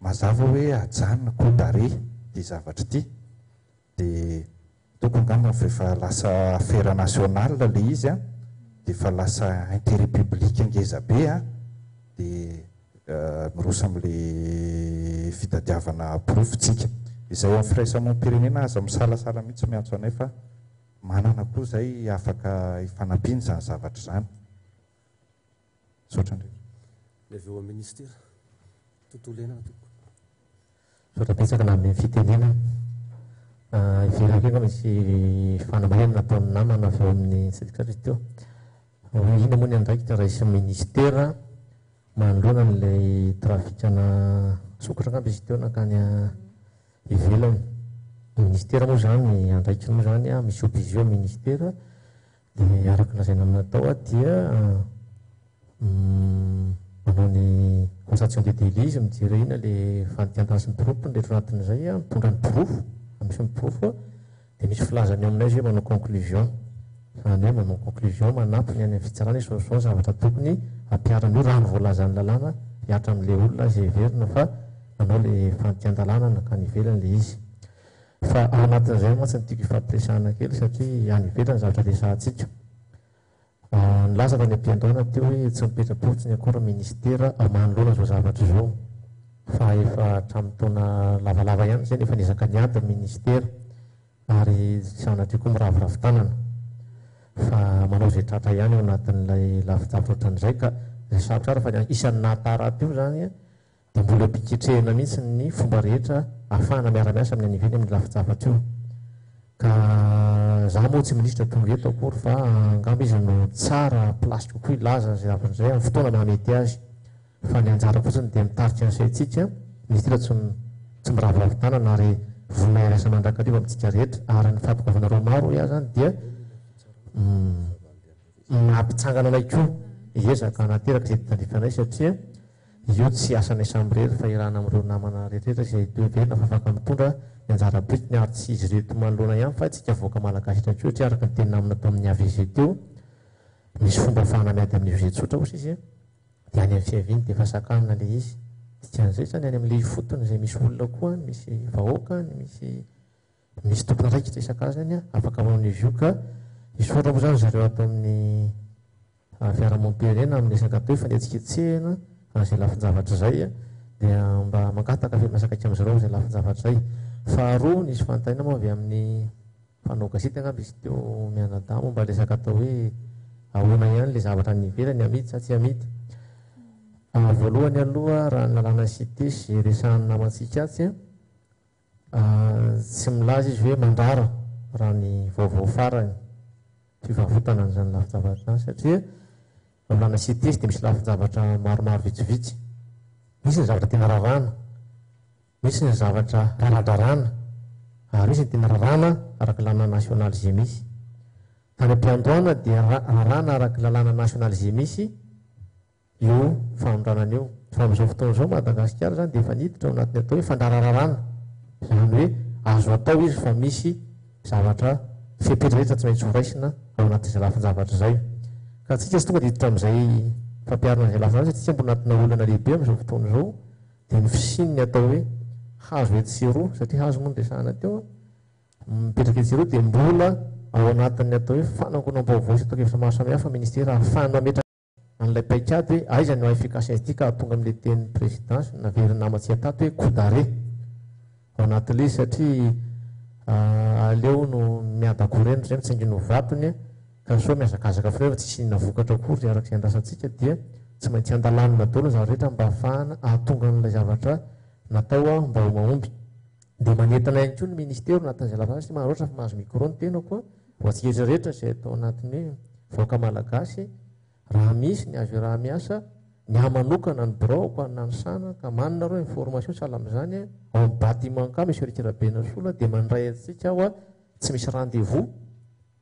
mazava hoe ajanona kodare ty zavatra ty dia tokony ngamba fa efa lasa affaire nationale le izy a dia efa lasa intérêt public ngeza be a dia mirosa am'le fitadiavana profitsika izay amin'ny firaisamoam-pirenena aza misalasala mihitsy miantso anay fa manana koa zay afaka ifanampiany zany zavatra zany sotra ndreo le aveo amin'ny ministera tontolo iainana toko sotra petsaka na amin'ny fitenena ivelako eka misy fanamahenana ataon'ny namana aveo amin'ny secrétaire teo ina moa ny andraikitra raha isy ministera manoloana n'lay trafikana sokatra ngamba izy teo nakany ivelany ministera moa zany andraikitra moa zany misy obizio ministera dia araka lazaina aminatao dia manao ny constatation de délit izy mijery ina le fantiantasiny troupe nrehetra anatin'izay mitondra ny pirofo misy mipirofo dia misy filazany aminay izy hoe manao conclusion zany hoe manao conclusion manampy ny any fitsarana izy sao zavatra tokony ampiarana io raha ny voalazany lalàna hiatra amin'le olona izay verina fa manao le fantian-dalàna nakany ivelany le izy fa ao anatin'izay matsy ny tiako ifampiresahana kely satria any ivelany zavatra resahantsika nilaza fa ny ampiandoana teo hoe tsy mipetrapotsiny akory ministera manoloana zao zavatra zao fa efa hatramin'ny taona lavalava ihany zay nefa niezaka niady ministera ary sanatria koa miravoravitanana fa manao zay tratra ihany eo anatin'ilay lavidavitra ohatran'izay ka zay sarotra ara fa isan'ny nahataraty io zany dia mbola mpiketrehina mihitsy ny fomba rehetra ahafahana miara-miasa amin'ny aniveny amin'ny lavidavatra io ka za moa tsy minisitra tonga eto akory fa angamba izy no tsara plasy kokoa ilaza zay zavatrazay amin'ny fotoana mahamety azy fa ny anjara fotsiny dia mitarika ansaitsika ministera tsy miravoravitanana ary volona irasa mandrakariva amintsika rehetra ary ny fampikavanareo maro ia zany dia mampitsangana anay koa iezaka nateraka zay tandrifanay satria io tsy asanay samby rery fa irana amin'ireo namana rehetrarehetra zay toeverina fa afaka mitondra ny anjara britiny ary tsy izy reto manoloana ihany fa tsika voaka malagasy tratrio tsy araka ny teny namina tao amin'ny AVG teo misy fomba fahana miady amin'ny UG tsotra osa izy dia any amin'ny fiaviny dia efa sakanina le izy dikan'izay zany any amin'le fotony zay misy olona koa misy vahoaka misy tompona raikitra isan-kazany afaka manao ny io ka isotra moa zany zareo atao amin'ny fiarahamonim-pirenena amin'ny resaka atao hoe fanetsiketsehana zay lafin-javatra zay dia mba mangataka femasakaiky amin'izareo zay lafin-javatra zay faharoa nisy fanontaniana moa avy amin'ny mpanao gazety angamba izy teo mianadamo mba resaka atao hoe ahoana ihany le zavatra nivelany amidy sa tsy amidy voalohany aloha raha ny lalàna cité sy resahany namantsika atsy tsy milaza izy hoe mandrara raha ny vaovao farany fivarotana an'izany lafin-javatra zany satria lalàna cité sy dia misy lafin-javatra maromaro vitsivitsy misy ny zavatra tena rarana misy ny zavatra raradrarana ary misy ny tena rarana araka lalàna nationaly zay misy tany am-piandohana dia rarana araka lalàna nationaly zay misy io fanondranana io fa amin'izao fotoana zao Madagasikara zany dia efa niditra ao anatiny atao hoe fandrarararana zany hoe azo atao izy fa misy zavatra fepetrarehetra tsy maintsy horaisina ao anatin'izay lafin-javatra zay ka tsika sy tonga dia hiditra amin'izay fampiarana zay lafin-javatra satria mbola anatina olana lehibe amin'izao fotoana zao dia ny fisininy atao hoe hazo etsy roa satria hazo moa ny resahana teo mipetraka etsy roa dia mbola ao anatin'ny atao hoe fanangonam-baovao sy atao-kevitra maro samihafa ministera ahafahany mametraka an'ilay paikady hoe aiza no efficace ity ka tonga amin'ilay teny présidence naveriny namantsika tato hoe kodare ao anatin'ilay izy satria aleo no miadakoreny zay mitsainginy ho vatony ka so miazakazaka fo rehefa tsisy inona vokatra akory arak'izay andrasantsika dia tsy maintsy andalanina daholo ny zavatra rehetra mba ahafahana ahatonga n'ilay zavatra natao mba ho mahomby dia manentana ihany koa ny ministero anatin'izay lafin-javatra sy maharoatra fa mahazo micro ny tena koa ho atsiketra rehetra zay atao anatin'ny hoe vahoaka malagasy raha misy ny azo raha miasa ny amanokana ny braoko na ny sana ka manina reo information sahala am'izany ao amin'ny bâtiment ka misy rikirabena sola dia mandray atsika aho a tsy misy rendez-vous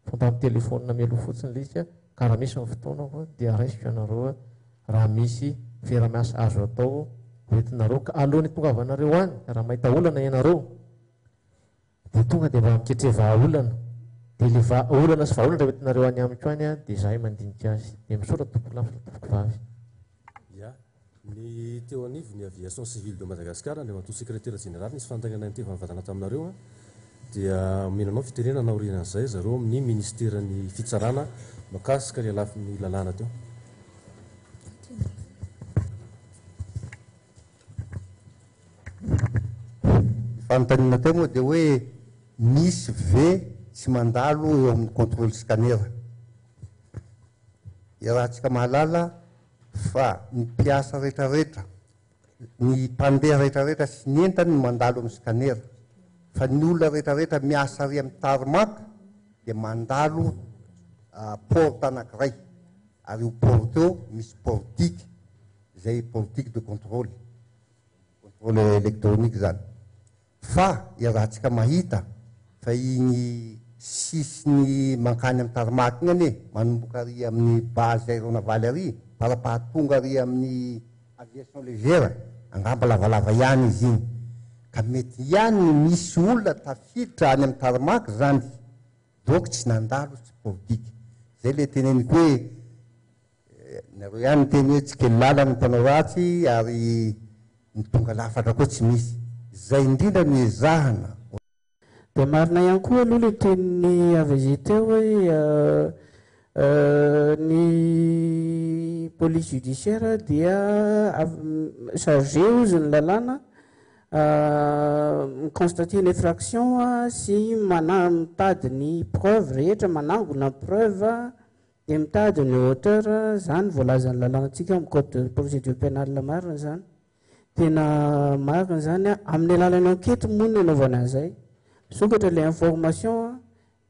fa mba amin'ny telefônina mialoha fotsiny le izy ka raha misy ny fotoana aho dia raisiko ianareo raha misy fiara-miasa azo atao hoentinareo ka alohan'ny tongavanareo any raha mahita olana ianareo dia tonga dia mba miketre vahaolana dia le vahaolana sy vahaolana raha hoentinareo any amiko any a dia zahay mandinika azy dia misaotra tompoko lafi tompoko vavy. Ya ny teo anivo ny aviation civile de Madagascar ny manto secrétaire général nisy fantagnana ny tevany vatana taminareo dia menanao fitenenana aorianan'izay zareo amin'ny ministère ny fitsarana makasika ny alafin'ny lalàna teo. Fanontaniana teo moa dia hoe misy ve tsy mandalo eo amin'ny contrôle scanner. Rahantsika mahalala fa ny mpiasa rehetrarehetra ny mpandeha rehetrarehetra sy ny entany no mandalo amin'ny scanner fa ny olona rehetrarehetra miasa ary amin'ny tarmaka dia mandalo porte anankiray ary io porte eo misy portique izay portique de contrôle électronique zany fa rahantsika mahita fa igny sisiny mankany amin'ny tarmaka igny ane manomboka ary amin'ny base aéronavale ary parapahatonga ary amin'ny aviation légère angamba lavalava ihany izy igny ka mety ihany misy olona tafiditra any amin'ny tarmaka zany donc tsy nandalo tsy portique zay le teneniko hoe nareo ihany teny hoe tsy kely lala ny mpanao ratsy ary ny tonga lafatra koa tsy misy zay indrindra no ezahana. Dia marina ihany koa aloha le tenin'ny AVG teo hoe ny police judiciaire dia chargé ozy ny lalàna constater l'infraction sy mitady ny preuve rehetra manangona preuve dia mitady ny auteur zany voalazany lalànantsika amin'ny code de procédure pénale marina zany tena marina zany amin'ny alalan'ny enquête moa ny anaovana an'izay sokatra le information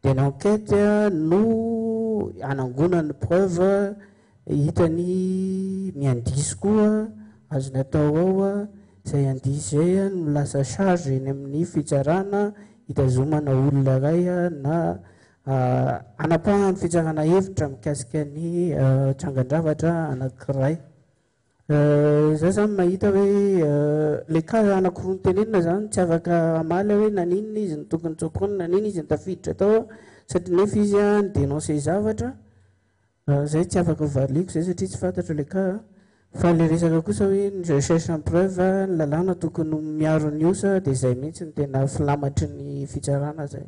dia ny enquête no anangonany preuve hitany miandisy koa azony atao ao izay andisy zay no lasa charge eny amin'ny fitsarana hitazomana olona ray na anapahany fitsarana hevitra mikasika ny trangandravatra anankiray. Zay zany mahita hoe le cas anankiroa nytenenina zany tsy afaka amaly hoe naninona izy ny tokony tsoprony naninona izy ny tafiditra tao satria nefa izy ny dénoncer zavatra zay tsy afaka valiko zay satria tsy fantatra le cas fa le resaka kosa hoe ny recherche en preuve ny lalàna tokony miaro ny osa dia zay mihitsy ny tena filamatry ny fitsarana zay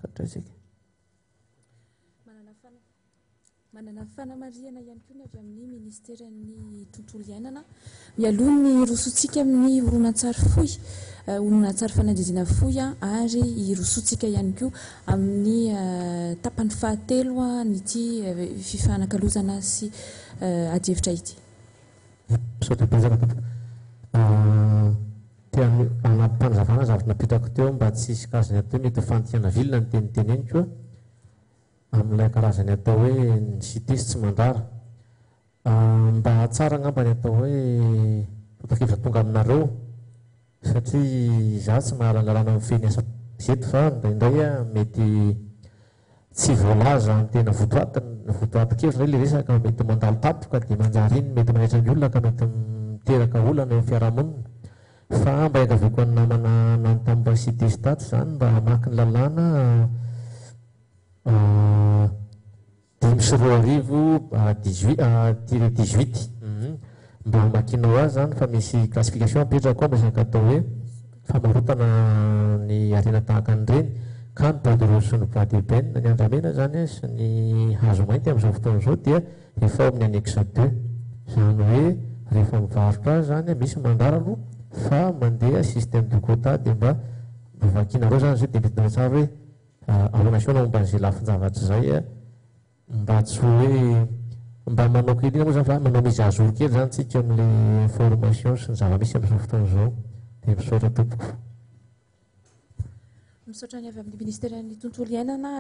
satratsika. Manana fanamariana ihany koa ny avy amin'ny ministèren'ny tontolo iainana mialoha ny rosotsika amin'ny horonan-tsary fohy horonan-tsary fanadidina fohy ary hirosotsika ihany koa amin'ny tapany fahatelo nyty fifanakalozana sy adievitra ity. Tia anampanazavana zavatra napetrako teo mba tsy hisy kazony atao mety fantiana vilona ny teniteneniko amin'ilay karazany atao hoe ny sitisy tsy mandrara mba tsara ngamba ny atao hoe totakevitra tonga aminareo satria za tsy mahalalana mifeny asa zeto fa indraindray mety tsy voalaza ny tena votoatin-kevitra le resaka mety mandalo tapoka dia manjary iny mety manahitra ny olona ka mety miteraka olana eo fiarahamonina fa mba iakaviko any namana nanotamba sitisy tato zany mba hamaky ny lalàna 10/18 mba makinao azy zany fa misy classification apetraka ao resaka atao hoe famarotana ny arena tahaka an'ireny ka ny bordereau sy ny bois d'ébène ny andramena zany sy ny hazo mainty amin'izao fotoana izao dia efa ao amin'ny annexe 2 zany hoe rehefa mivarotra azy zany misy mandaralo fa mandeha système de quota dia mba vakinareo zany zay dia midina tsara hoe ahoanasiona momba an'izay lafin-javatra zay mba tsy hoe mba manao kely moa zany fa manao misy azory kely zany tsika amin'le formation sy ny zava-misy amin'izao fotoana izao dia misaotra tompoko. Misaotra ny avy amin'ny ministèren'ny tontolo iainana